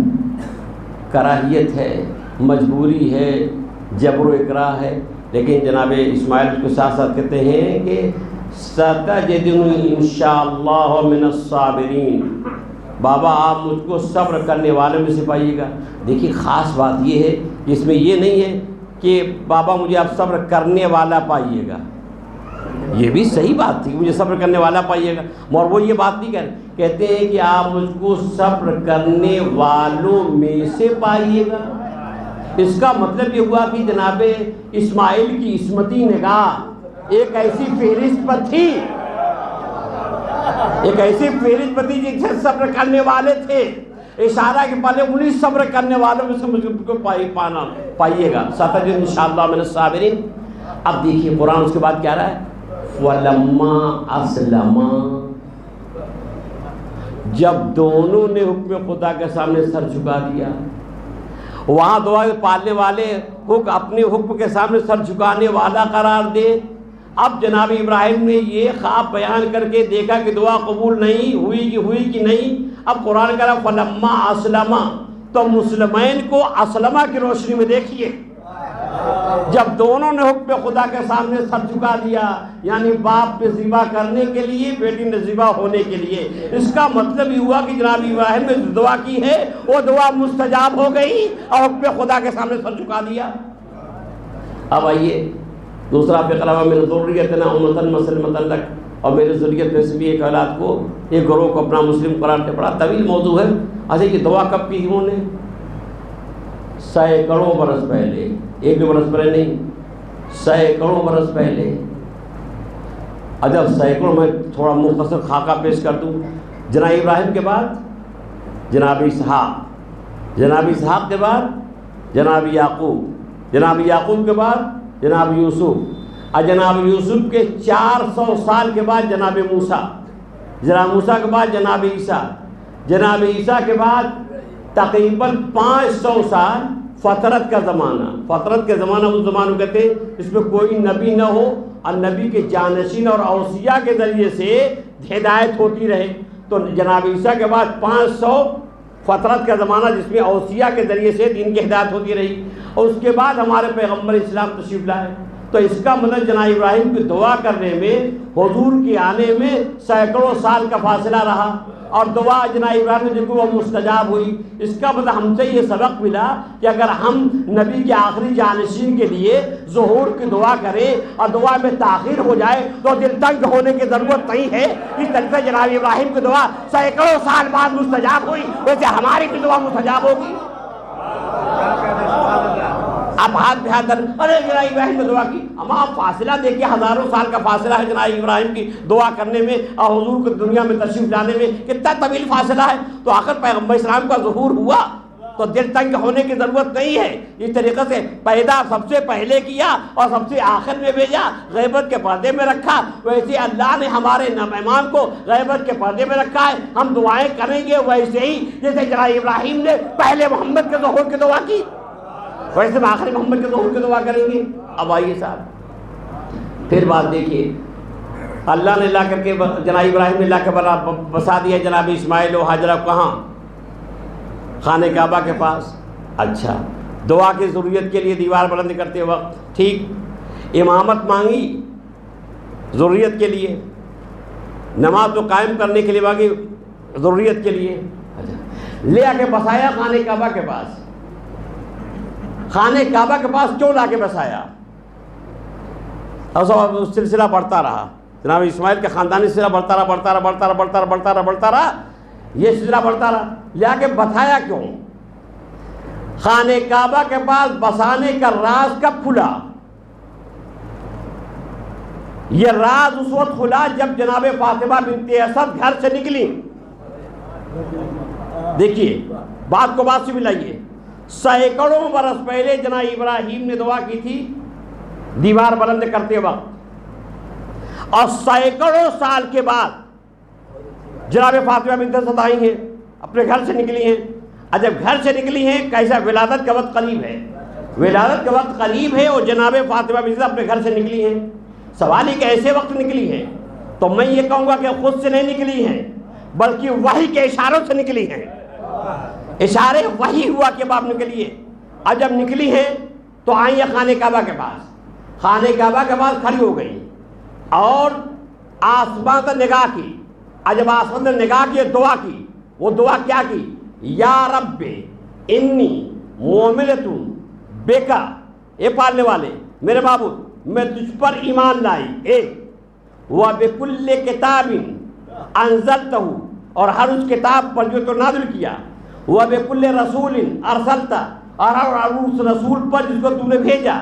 کراہیت ہے، مجبوری ہے، جبر و اکراہ ہے. لیکن جناب اسماعیل اس کو ساتھ ساتھ کہتے ہیں کہ ستجدنی انشاءاللہ من الصابرین، بابا آپ مجھ کو صبر کرنے والوں میں سے پائیے گا. دیکھیے خاص بات یہ ہے کہ اس میں یہ نہیں ہے کہ بابا مجھے آپ صبر کرنے والا پائیے گا، یہ بھی صحیح بات تھی، مجھے صبر کرنے والا پائیے گا، اور وہ یہ بات نہیں کہہ رہے، کہتے ہیں کہ آپ مجھ کو صبر کرنے والوں میں سے پائیے گا. اس کا مطلب یہ ہوا کہ جناب اسماعیل کی عصمتی نگاہ ایک ایسی فہرست پر تھی، ایک ایسی فہرست پر تھی جن سے صبر کرنے والے تھے. اشارہ کے پہلے انہیں صبر کرنے والوں میں سے مجھ کو پائیے گا. ستجدنی انشاءاللہ من الصابرین. اب دیکھیے قرآن اس کے بعد کیا رہا ہے، وَلَمَّا أَسْلَمَا، جب دونوں نے حکم خدا کے سامنے سر جھکا دیا، وہاں دعا پالنے والے اپنے حکم کے سامنے سر جھکانے والا قرار دے۔ اب جناب ابراہیم نے یہ خواب بیان کر کے دیکھا کہ دعا قبول نہیں ہوئی کہ نہیں۔ اب قرآن کہہ رہا فلما اسلم، تو مسلمین کو اسلمہ کی روشنی میں دیکھیے، جب دونوں نے حکم خدا کے سامنے سر جھکا دیا، یعنی باپ پہ ذبح کرنے کے لیے، بیٹی نے ذبح ہونے کے لیے، اس کا مطلب یہ ہوا کہ جناب ابراہیم نے دعا کی ہے وہ دعا مستجاب ہو گئی اور حکم خدا کے سامنے سر جھکا دیا۔ اب آئیے دوسرا فقرہ، میرے ذریتنا امۃ مسلمۃ لک، اور میرے ذریت میں سے بھی ایک اولاد کو، ایک گروہ کو اپنا مسلم قرار دے۔ بڑا طویل موضوع ہے۔ اچھا یہ دعا کب کی انہوں نے؟ سینکڑوں برس پہلے، ایک دو برس پہلے نہیں، سینکڑوں برس پہلے۔ جب سینکڑوں، میں تھوڑا مختصر خاکہ پیش کر دوں۔ جناب ابراہیم کے بعد جناب اسحاق، جناب اسحاق کے بعد جناب یعقوب، جناب یعقوب کے بعد جناب یوسف، اور جناب یوسف کے 400 سال کے بعد جناب موسیٰ، جناب موسیٰ کے بعد جناب عیسیٰ، جناب عیسیٰ کے بعد تقریباً 500 سال فترت کا زمانہ۔ فترت کے زمانہ اس زمانہ کہتے ہیں اس میں کوئی نبی نہ ہو اور نبی کے جانشین اور اوصیاء کے ذریعے سے ہدایت ہوتی رہے۔ تو جناب عیسیٰ کے بعد 500 فترت کا زمانہ جس میں اوصیاء کے ذریعے سے دین کی ہدایت ہوتی رہی، اور اس کے بعد ہمارے پیغمبر اسلام تشریف لائے۔ تو اس کا مطلب جناب ابراہیم کی دعا کرنے میں، حضور کے آنے میں سینکڑوں سال کا فاصلہ رہا، اور دعا جناب ابراہیم نے جو وہ مستجاب ہوئی۔ اس کا مطلب ہم سے یہ سبق ملا کہ اگر ہم نبی کے آخری جانشین کے لیے ظہور کی دعا کریں اور دعا میں تاخیر ہو جائے تو دل تنگ ہونے کی ضرورت نہیں ہے۔ اس طرح سے جناب ابراہیم کی دعا سینکڑوں سال بعد مستجاب ہوئی، ویسے ہماری بھی دعا مستجاب ہوگی۔ آپ ہاتھ پہ ہاتھ ارے جناب ابراہیم نے دعا کی، اما آپ فاصلہ دیکھیے، ہزاروں سال کا فاصلہ ہے جناب ابراہیم کی دعا کرنے میں اور حضور کو دنیا میں تشریف لانے میں، کتنا طویل فاصلہ ہے۔ تو آخر پیغمبر اسلام کا ظہور ہوا تو دل تنگ ہونے کی ضرورت نہیں ہے۔ اس طریقے سے پیدا سب سے پہلے کیا اور سب سے آخر میں بھیجا، غیبت کے پردے میں رکھا، ویسے اللہ نے ہمارے امام کو غیبت کے پردے میں رکھا ہے۔ ہم دعائیں کریں گے ویسے ہی جیسے جناب ابراہیم نے پہلے محمد کے ظہور کی دعا کی، ویسے ہم آخری محمد کے ظہور کی دعا کریں گے۔ اب آئیے صاحب پھر بات دیکھیے، اللہ نے لا کر کے جناب ابراہیم نے لا کے بسا دیا جناب اسماعیل و حاجرہ کہاں؟ خانہ کعبہ کے پاس۔ اچھا دعا کی ضروریت کے لیے دیوار بلند کرتے وقت ٹھیک، امامت مانگی ضروریت کے لیے، نماز کو قائم کرنے کے لیے مانگی ضروریت کے لیے، لے آ کے بسایا خانہ کعبہ کے پاس۔ خانہ کعبہ کے پاس کیوں لا کے بسایا؟ اور سلسلہ بڑھتا رہا، جناب اسماعیل کے خاندانی سلسلہ بڑھتا رہا، یہ سلسلہ بڑھتا رہا، لے کے بسایا کیوں؟ خانہ کعبہ کے پاس بسانے کا راز کب کھلا؟ یہ راز اس وقت کھلا جب جناب فاطمہ بنت اسد گھر سے نکلی۔ دیکھیے بات کو بات سے ملائیے، سینکڑوں برس پہلے جناب ابراہیم نے دعا کی تھی دیوار بلند کرتے وقت، اور سینکڑوں سال کے بعد جناب فاطمہ بنت اسد آئی ہیں، اپنے گھر سے نکلی ہیں۔ اور جب گھر سے نکلی ہیں کیسا؟ ولادت کا وقت قریب ہے، ولادت کا وقت قریب ہے، اور جناب فاطمہ بنت اسد اپنے گھر سے نکلی ہیں۔ سوال ہی کہ ایسے وقت نکلی ہیں، تو میں یہ کہوں گا کہ خود سے نہیں نکلی ہیں بلکہ وحی کے اشاروں سے نکلی ہیں۔ اشارے وحی ہوا کہ باپ نکلی ہے۔ اب جب نکلی ہیں تو آئی ہیں خانہ کعبہ کے پاس، خانہ کعبہ کے پاس کھڑی ہو گئی اور آسمان سے نگاہ کی۔ اور جب آسمان سے نگاہ کی دعا کی، وہ دعا کیا کی؟ یا رب انی مومنۃ بکا، اے پالنے والے میرے معبود میں تجھ پر ایمان لائی، ایک وبکل کتاب انزلتہ، اور ہر اس کتاب پر جو تو نازل کیا، وبکل رسول ارسلتہ، اور ہر اس رسول پر جس کو تو نے بھیجا،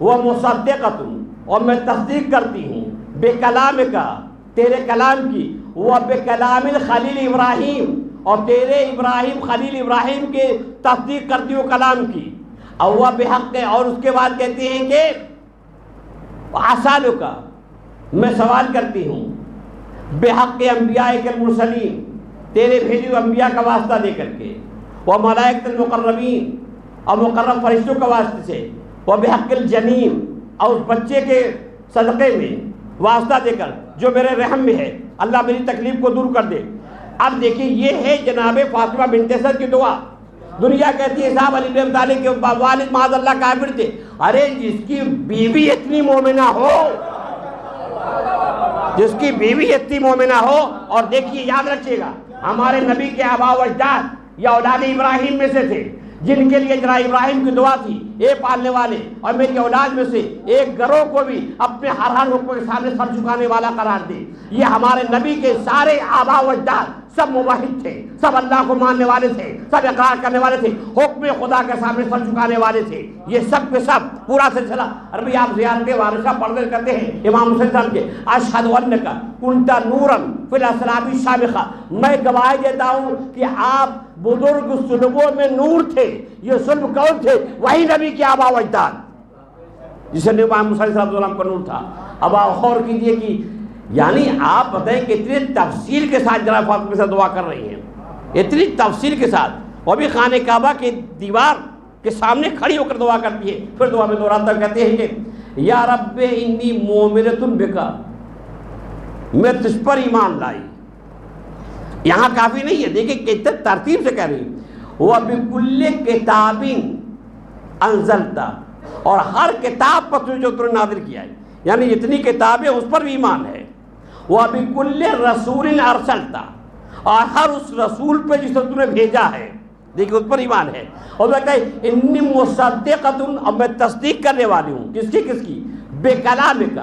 ومصدقۃ، اور میں تصدیق کرتی ہوں، بکلامک، تیرے کلام کی، وبکلام الخلیل ابراہیم، اور تیرے ابراہیم خلیل ابراہیم کے تصدیق کرتی ہوں کلام کی، اور وہ بحق، اور اس کے بعد کہتے ہیں کہ اسالک، میں سوال کرتی ہوں، بحق انبیاء المرسلین، تیرے بھیجے ہوئے انبیاء کا واسطہ دے کر کے، وہ ملائکۃ المقربین اور مقرب فرشتوں کا واسطے سے، وہ بحق الجنین اور اس بچے کے صدقے میں واسطہ دے کر جو میرے رحم میں ہے، اللہ میری تکلیف کو دور کر دے۔ اب دیکھیے یہ ہے جناب فاطمہ بنت اسد کی دعا۔ دنیا کہتی ہے صاحب علی بن ابی طالب کے والد معاذ اللہ کافر تھے۔ ارے جس کی بیوی اتنی مومنہ ہو، جس کی بیوی اتنی مومنہ ہو، اور دیکھیے یاد رکھیے گا ہمارے نبی کے آباء و اجداد یا اولاد ابراہیم میں سے تھے جن کے لیے جناب ابراہیم کی دعا تھی، اے پالنے والے اور میری اولاد میں سے ایک گروہ کو بھی اپنے ہر حکم کے سامنے سر جھکانے والا قرار دے۔ یہ ہمارے نبی کے سارے آباء و اجداد سب موحد تھے، سب اللہ کو ماننے والے تھے، سب اقرار کرنے والے تھے، حکم خدا کے سامنے سر جھکانے والے تھے۔ یہ سب کے سب پورا سلسلہ عربی آپ زیارت وارثہ پڑھنے کرتے ہیں امام حسین صاحب کے، اشہد انک کنت نورا فی الاسلاب السابقہ، میں گواہی دیتا ہوں کہ آپ بزرگ صلبوں میں نور تھے۔ یہ صلب کون تھے؟ وہی نبی کے آباء و اجداد جسے امام حسین صاحب السلام کا نور تھا۔ اب آپ غور کیجئے کہ یعنی آپ بتائیں کہ اتنی تفصیل کے ساتھ جناب فاطمہ سے دعا کر رہی ہیں، اتنی تفصیل کے ساتھ، وہ بھی خانہ کعبہ کی دیوار کے سامنے کھڑی ہو کر دعا کرتی ہے۔ پھر دعا میں دہراتا کہتے ہیں کہ یا رب انی مومنۃ بک، میں تجھ پر ایمان لائی۔ یہاں کافی نہیں ہے، دیکھیں کتنے ترتیب سے کہہ رہی ہے، وَبِكُلِّ کتاب انزلتا، اور ہر کتاب پر جو تُو نے نازل کیا ہے، یعنی جتنی کتابیں اس پر بھی ایمان ہے۔ وَبِكُلِّ رَسُولٍ أَرْسَلْتَ، اور ہر اس رسول پہ جسے تو نے بھیجا ہے، دیکھیں اس پر ایمان ہے۔ اور وہ کہتا ہے انی مصدقۃ، اب میں تصدیق کرنے والی ہوں، کس کی؟ بِكَلَامِكَ،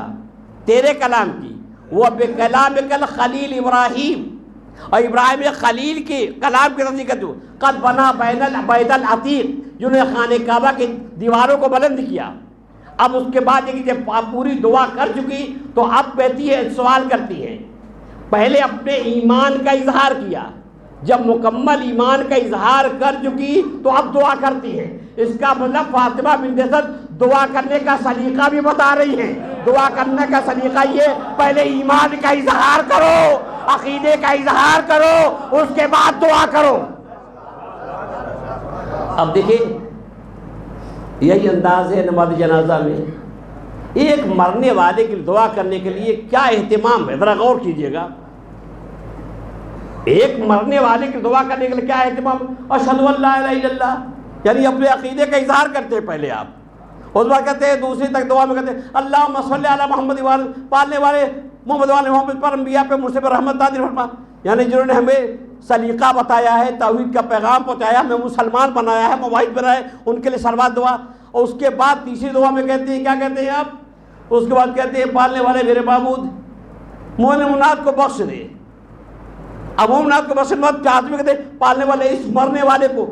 تیرے کلام کی، وَبِكَلَامِكَ الْخَلِيلِ ابراہیم، اور ابراہیم خلیل کی کلام کی تصدیق کرتی ہوں۔ قد بنا بیت العتیق، جنہوں نے خانہ کعبہ کی دیواروں کو بلند کیا۔ اب اس کے بعد یہ جب پوری دعا کر چکی تو اب کہتی ہے، سوال کرتی ہے، پہلے اپنے ایمان کا اظہار کیا، جب مکمل ایمان کا اظہار کر چکی تو اب دعا کرتی ہے۔ اس کا مطلب فاطمہ بنت اسد دعا کرنے کا سلیقہ بھی بتا رہی ہے۔ دعا کرنے کا سلیقہ یہ، پہلے ایمان کا اظہار کرو، عقیدے کا اظہار کرو، اس کے بعد دعا کرو۔ اب دیکھیں یہی انداز ہے نماز جنازہ میں، ایک مرنے والے کی دعا کرنے کے لیے کیا اہتمام ہے، ذرا غور کیجئے گا۔ ایک مرنے والے کی دعا کرنے کے لیے کیا اہتمام، اشہد ان لا الہ الا اللہ، یعنی اپنے عقیدے کا اظہار کرتے ہیں پہلے آپ، اس بار کہتے ہیں دوسری تک دعا میں کہتے ہیں اللہم صلی علی محمد پالنے والے محمد والے محمد پر انبیاء پہ مجھ سے پر رحمت نازل فرما، یعنی جنہوں نے ہمیں سلیقہ بتایا ہے، توحید کا پیغام پہنچایا، ہمیں مسلمان بنایا ہے، موحد بنایا ہے، ان کے لیے سلوات دعا۔ اور اس کے بعد تیسری دعا میں کہتے ہیں، کیا کہتے ہیں آپ، اس کے بعد کہتے ہیں پالنے والے میرے معبود مومنات کو بخش دے۔ اب مومنات کو بخش مت چاہتے میں کہتے ہیں پالنے والے اس مرنے والے کو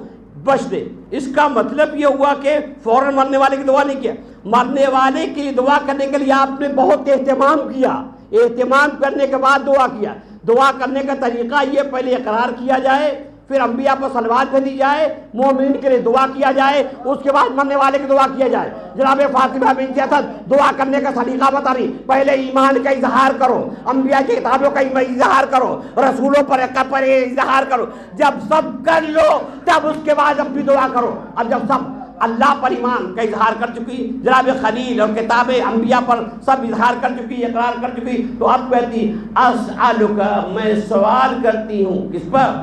بخش دے۔ اس کا مطلب یہ ہوا کہ فوراً مرنے والے کی دعا نہیں کیا، مرنے والے کی دعا کرنے کے لیے آپ نے بہت اہتمام کیا، اہتمام کرنے کے بعد دعا کیا۔ دعا کرنے کا طریقہ یہ، پہلے اقرار کیا جائے، پھر انبیاء پر صلوات بھیجی جائے، مومنین کے لیے دعا کیا جائے، اس کے بعد مرنے والے کی دعا کیا جائے۔ جناب فاطمہ بنت اسد دعا کرنے کا سلیقہ بتا رہی، پہلے ایمان کا اظہار کرو، انبیاء کی کتابوں کا اظہار کرو، رسولوں پر اظہار کرو، جب سب کر لو تب اس کے بعد اپنی دعا کرو۔ اب جب سب اللہ پر ایمان کا اظہار کر چکی، جناب خلیل اور کتابیں انبیاء پر سب اظہار کر چکی، اقرار کر چکی، تو اب کہتی اسألک، میں سوال کرتی ہوں، کس پر؟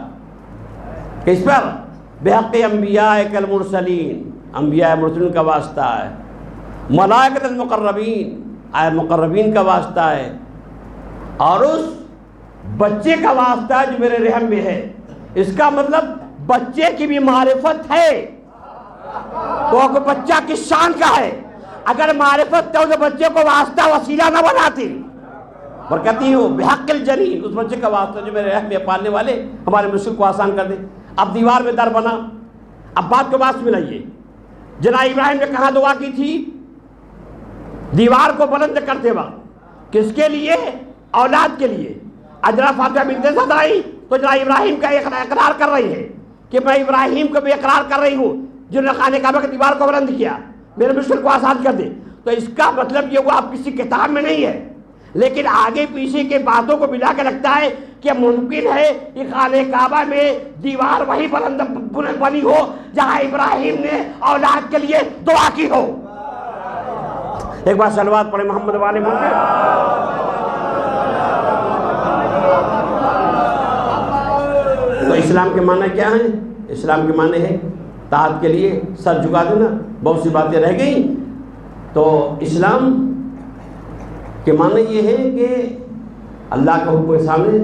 بحق انبیاء المرسلین، انبیاء مرسلین کا واسطہ ہے، ملائکۃ المقربین، مقربین کا واسطہ ہے، اور اس بچے کا واسطہ ہے جو میرے رحم میں ہے۔ اس کا مطلب بچے کی بھی معرفت ہے، تو بچہ کس شان کا ہے، اگر معرفت تو بچے کو واسطہ وسیلہ نہ بناتی، اور کہتی ہوں بحق الجنین، اس بچے کا واسطہ جو میرے رحم میں پالنے والے ہمارے مشکل کو آسان کر دے۔ اب دیوار میں در بنا، اب بات کو بات ملائیے، جناب ابراہیم نے کہاں دعا کی تھی؟ دیوار کو بلند کرتے وقت، کس کے لیے؟ اولاد کے لیے۔ جناب فاطمہ بنت اسد آئی تو جناب ابراہیم کا اقرار کر رہی ہے کہ میں ابراہیم کو بھی اقرار کر رہی ہوں جنہوں نے خانہ کعبہ کی دیوار کو بلند کیا، میرے مشکل کو آسان کر دے۔ تو اس کا مطلب یہ ہوا آپ کسی کتاب میں نہیں ہے، لیکن آگے پیچھے کے باتوں کو ملا کے لگتا ہے کہ ممکن ہے کہ خانہ کعبہ میں دیوار وہی بنی ہو جہاں ابراہیم نے اولاد کے لیے دعا کی ہو۔ ایک بار صلوات پڑھیں محمد والے محمد۔ تو اسلام کے معنی کیا ہیں؟ اسلام کے معنی ہے طاعت کے لیے سر جھکا دینا۔ بہت سی باتیں رہ گئیں، تو اسلام کے معنی یہ ہے کہ اللہ کا حکم کے سامنے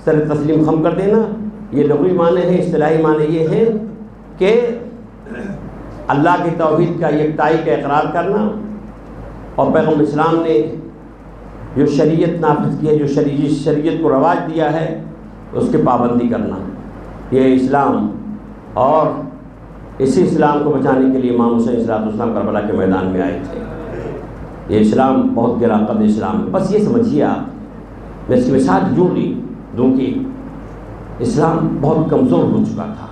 سر تسلیم خم کر دینا، یہ لغوی معنی ہے۔ اصطلاحی معنی یہ ہے کہ اللہ کی توحید کا یکتائی کا اقرار کرنا، اور پیغمبر اسلام نے جو شریعت نافذ کی ہے، جو شریعت کو رواج دیا ہے، اس کی پابندی کرنا، یہ اسلام۔ اور اسی اسلام کو بچانے کے لیے امام حسین علیہ السلام کربلا کے میدان میں آئے تھے۔ یہ اسلام بہت گراں قد اسلام ہے۔ بس یہ سمجھیے آپ، میں اس کی مثال یوں دوں کہ اسلام بہت کمزور ہو چکا تھا۔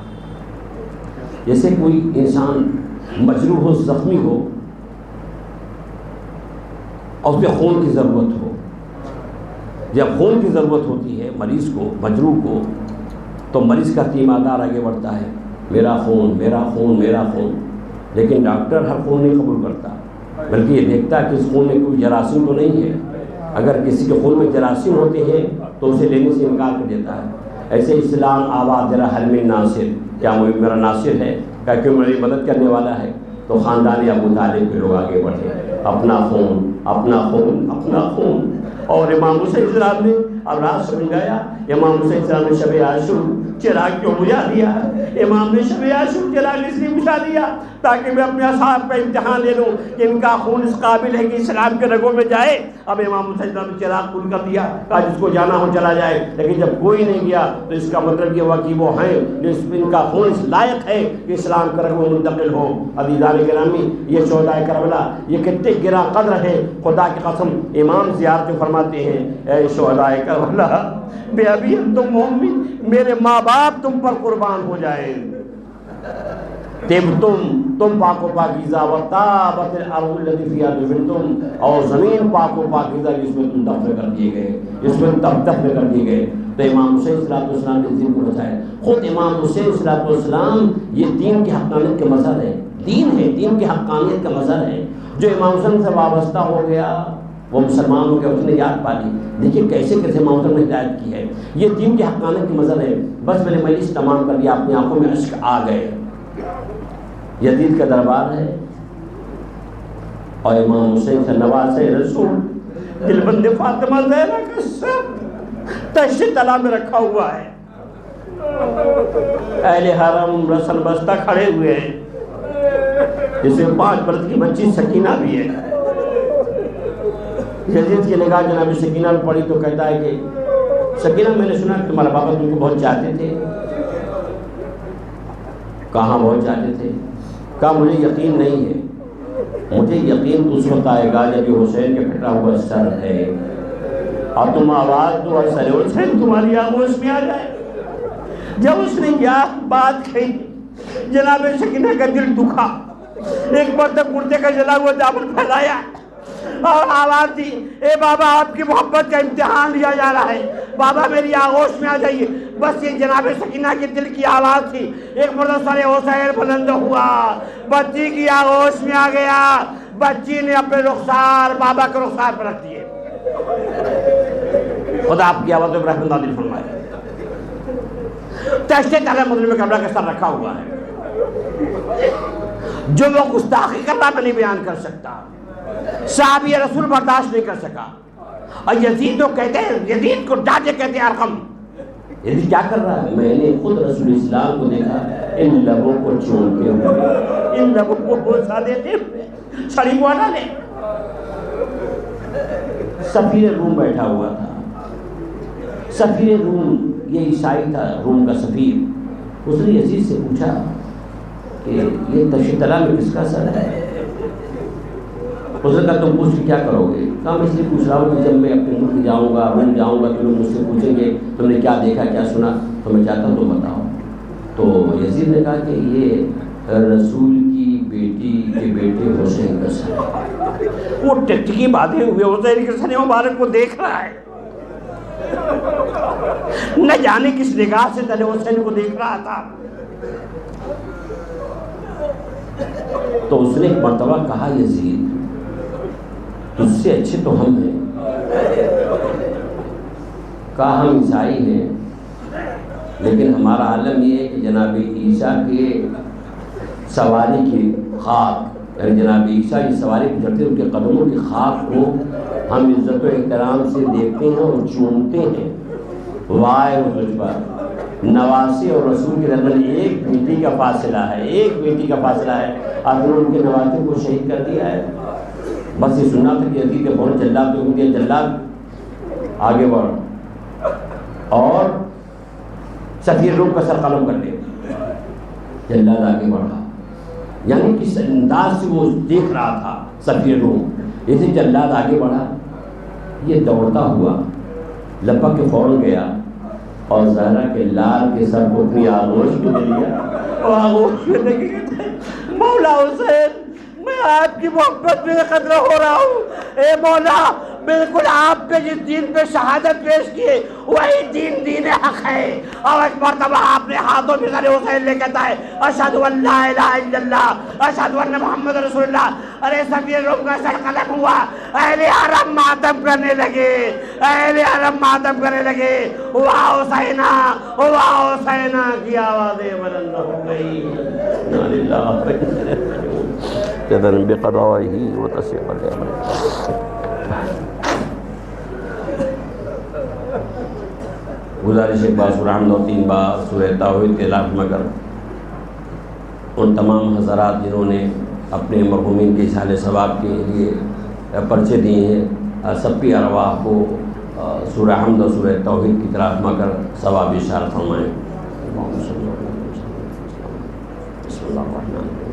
جیسے کوئی انسان مجروح ہو، زخمی ہو، اور اس پہ خون کی ضرورت ہو۔ جب خون کی ضرورت ہوتی ہے مریض کو، مجروح کو، تو مریض کا تیماردار آگے بڑھتا ہے، میرا خون، میرا خون، میرا خون۔ لیکن ڈاکٹر ہر خون نہیں قبول کرتا، بلکہ یہ دیکھتا ہے کہ اس خون میں کوئی جراثیم تو نہیں ہے۔ اگر کسی کے خون میں جراثیم ہوتے ہیں تو اسے لینے سے انکار کر دیتا ہے۔ ایسے اسلام آواز ذرا حل میں ناصر، کیا وہ میرا ناصر ہے؟ کیا کہ میری مدد کرنے والا ہے؟ تو خاندان ابو طالب کے لوگ آگے بڑھے، اپنا خون، اپنا خون، اپنا خون۔ اور امام حسین السلام نے اب رات سمجھ گیا، امام حسین السلام نے شب عاشور چراغ کیوں بجھا دیا؟ امام نے شب عاشور چراغ اس لیے بجھا دیا تاکہ میں اپنے اصحاب کا امتحان لے لوں کہ ان کا خون اس قابل ہے کہ اسلام کے رگوں میں جائے۔ اب امام حسین السلام نے چراغ کھول کر دیا، کہا جس کو جانا ہو چلا جائے۔ لیکن جب کوئی نہیں گیا تو اس کا مطلب یہ ہوا کہ وہ ہیں جس ان کا خون اس لائق ہے کہ اسلام کے رگوں میں منتقل ہو۔ عزیزان گرامی، یہ شہدائے کربلا یہ کتنے گراں قدر ہے۔ خدا کی قسم امام زیارت فرماتے ہیں، اے شہدائے کربلا، بے ابی تم مومن، میرے ماں باپ تم پر قربان ہو جائیں۔ تم پاک و پاکیزہ و طابت الارض التي فيها دفنتم، اور زمین پاک و پاکیزہ جس میں تم دفن کر دیے گئے، جس میں تم دفن کر دیے گئے۔ تو امام حسین صلی اللہ علیہ وسلم نے دین کو بچایا۔ خود امام حسین صلی اللہ علیہ وسلم یہ دین کی حقانیت کا مظہر ہے، دین ہے، دین کی حقانیت کا مظہر ہے۔ جو امام حسین سے وابستہ ہو گیا وہ مسلمان ہو گیا، اس نے یاد پا لی۔ دیکھیے کیسے کیسے امام حسین نے ہدایت کی ہے، یہ دین کی حقانیت کی مظہر ہے۔ بس میں نے مجلس تمام کر دیا، اپنی آنکھوں میں اشک آ گئے۔ یزید کا دربار ہے اور امام حسین سے نواسے رسول دل بند فاطمہ زہرا کا سر تشت تلا میں رکھا ہوا ہے۔ اہل حرم رسل بستہ کھڑے ہوئے ہیں، جس میں 5 برس کی بچی سکینہ بھی ہے۔ یزید کی نگاہ جناب سکینہ میں پڑی تو کہتا ہے کہ سکینہ، میں نے سنا کہ تمہارا بابا تم کو بہت چاہتے تھے۔ کہاں بہت چاہتے تھے؟ کہا مجھے یقین نہیں ہے، مجھے یقین تو اس وقت آئے گا جب یہ حسین کے پھٹا ہوا سر ہے اور تم آواز دو اور سر حسین تمہاری آغوش میں آ جائے۔ جب اس نے یہ بات کہی جناب سکینہ کا دل دکھا، ایک بار تک مرتے کا جلا ہوا دامن پھیلایا اور آواز دی، اے بابا آپ کی محبت کا امتحان لیا جا رہا ہے، بابا میری آغوش میں آ جائیے۔ بس یہ جناب سکینہ کے دل کی آواز تھی۔ ایک مرتبہ سر حسین بلند ہوا، بچی کی آغوش میں آ گیا، بچی نے اپنے رخسار بابا کے رخسار پر رکھ دیے۔ خدا آپ کی آواز ابراہیم نازل فرمائے۔ تشتے تلے مظلوم کربلا کا سر رکھا ہوا ہے، جو وہ گستاخی کرنا میں نہیں بیان کر سکتا، صحابی رسول برداشت نہیں کر سکا۔ اور یزید تو کہتے ہیں، یزید کو ڈانٹے کہتے ہیں ارقم، یزید کیا کر رہا ہے؟ میں نے خود رسول اسلام کو دیکھا ان لبوں کو چونتے ہوئے، ان لبوں کو بوسا دیتے ہوئے، چھڑی کو ہٹا دے۔ سفیر روم بیٹھا ہوا تھا، سفیر روم یہ عیسائی تھا، روم کا سفیر۔ اس نے یزید سے پوچھا کہ یہ تشتلا میں کس کا سر ہے؟ اس نے کہا تم پوچھ کے کیا کرو گے؟ کہا میں اس لیے پوچھ رہا ہوں کہ جب میں اپنے ملک جاؤں گا، روم جاؤں گا تو لوگ مجھ سے پوچھیں گے تم نے کیا دیکھا کیا سنا، تو میں چاہتا ہوں تو بتاؤ۔ تو یزید نے کہا کہ یہ رسول کی بیٹی کے بیٹے حسین کا سر ہے۔ وہ ٹٹکی باندھے ہوئے حسین کے سر مبارک کو دیکھ رہا ہے، نہ جانے کس نگاہ سے تلے حسین کو دیکھ رہا تھا۔ تو اس نے ایک مرتبہ کہا یزید تجھ سے اچھے تو ہم ہیں، کہا ہم عیسائی ہیں، لیکن ہمارا عالم یہ ہے کہ جناب عیسیٰ کے سواری کی خاک، یعنی جناب عیسیٰ کی سواری پہ چڑھتے ان کے قدموں کی خاک کو ہم عزت و احترام سے دیکھتے ہیں اور چومتے ہیں۔ وائے تجھ پر نواسی اور رسول کے درمیان ایک بیٹی کا فاصلہ ہے، ایک بیٹی کا فاصلہ ہے، آخر ان کے نواسے کو شہید کر دیا ہے۔ بس یہ سننا تھا کہ یزید کے فوراً جلاد کو دیا، جلاد آگے بڑھ اور سفیر روم کا سر قلم کر دے۔ جلاد آگے بڑھا، یعنی کس انداز سے وہ دیکھ رہا تھا سفیر روم، جیسے جلاد آگے بڑھا یہ دوڑتا ہوا لپک کے فوراً گیا اور زہرا کے لال کے سر کو اپنی آغوش میں لے لیا اور آغوش میں لے کے مولا حسین میں آپ کی محبت میں قدر ہو رہا ہوں، اے مولا بالکل آپ پہ جس دین پہ شہادت پیش کیے وہی دین حق ہے۔ اور ایک مرتبہ آپ نے ہاتھوں میں سر حسین لے کہتا ہے اشہد ان لا الہ الا اللہ اشہد ان محمد رسول اللہ۔ ارے سفیر روم کا سر قلم ہوا، اہل حرم ماتم کرنے لگے، اہل حرم ماتم کرنے لگے، واہ حسینہ واہ حسینہ کی آوازیں بلند ہو گئی۔ جدن بقضائه وتصديق الأمر۔ گزارش ایک بار سورہ حمد اور 3 بار سورہ توحید کے علاقہ کر ان تمام حضرات جنہوں نے اپنے مرحومین کے اصحال ثواب کے لیے پرچے دیے ہیں، سب کی ارواح کو سورہ حمد اور سورہ توحید کی طرف مگر ثواب اشارت فرمائیں۔ بسم اللہ الرحمن الرحیم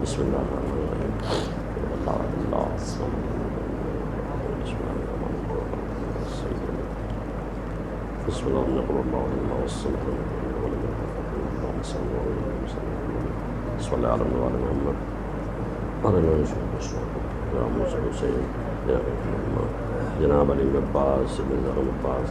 بسم اللہ الرحمن الرحیم بسم اللہ نقل اللہ والصلاة بسم اللہ علیہ محمد جناب علی عباس بن عباس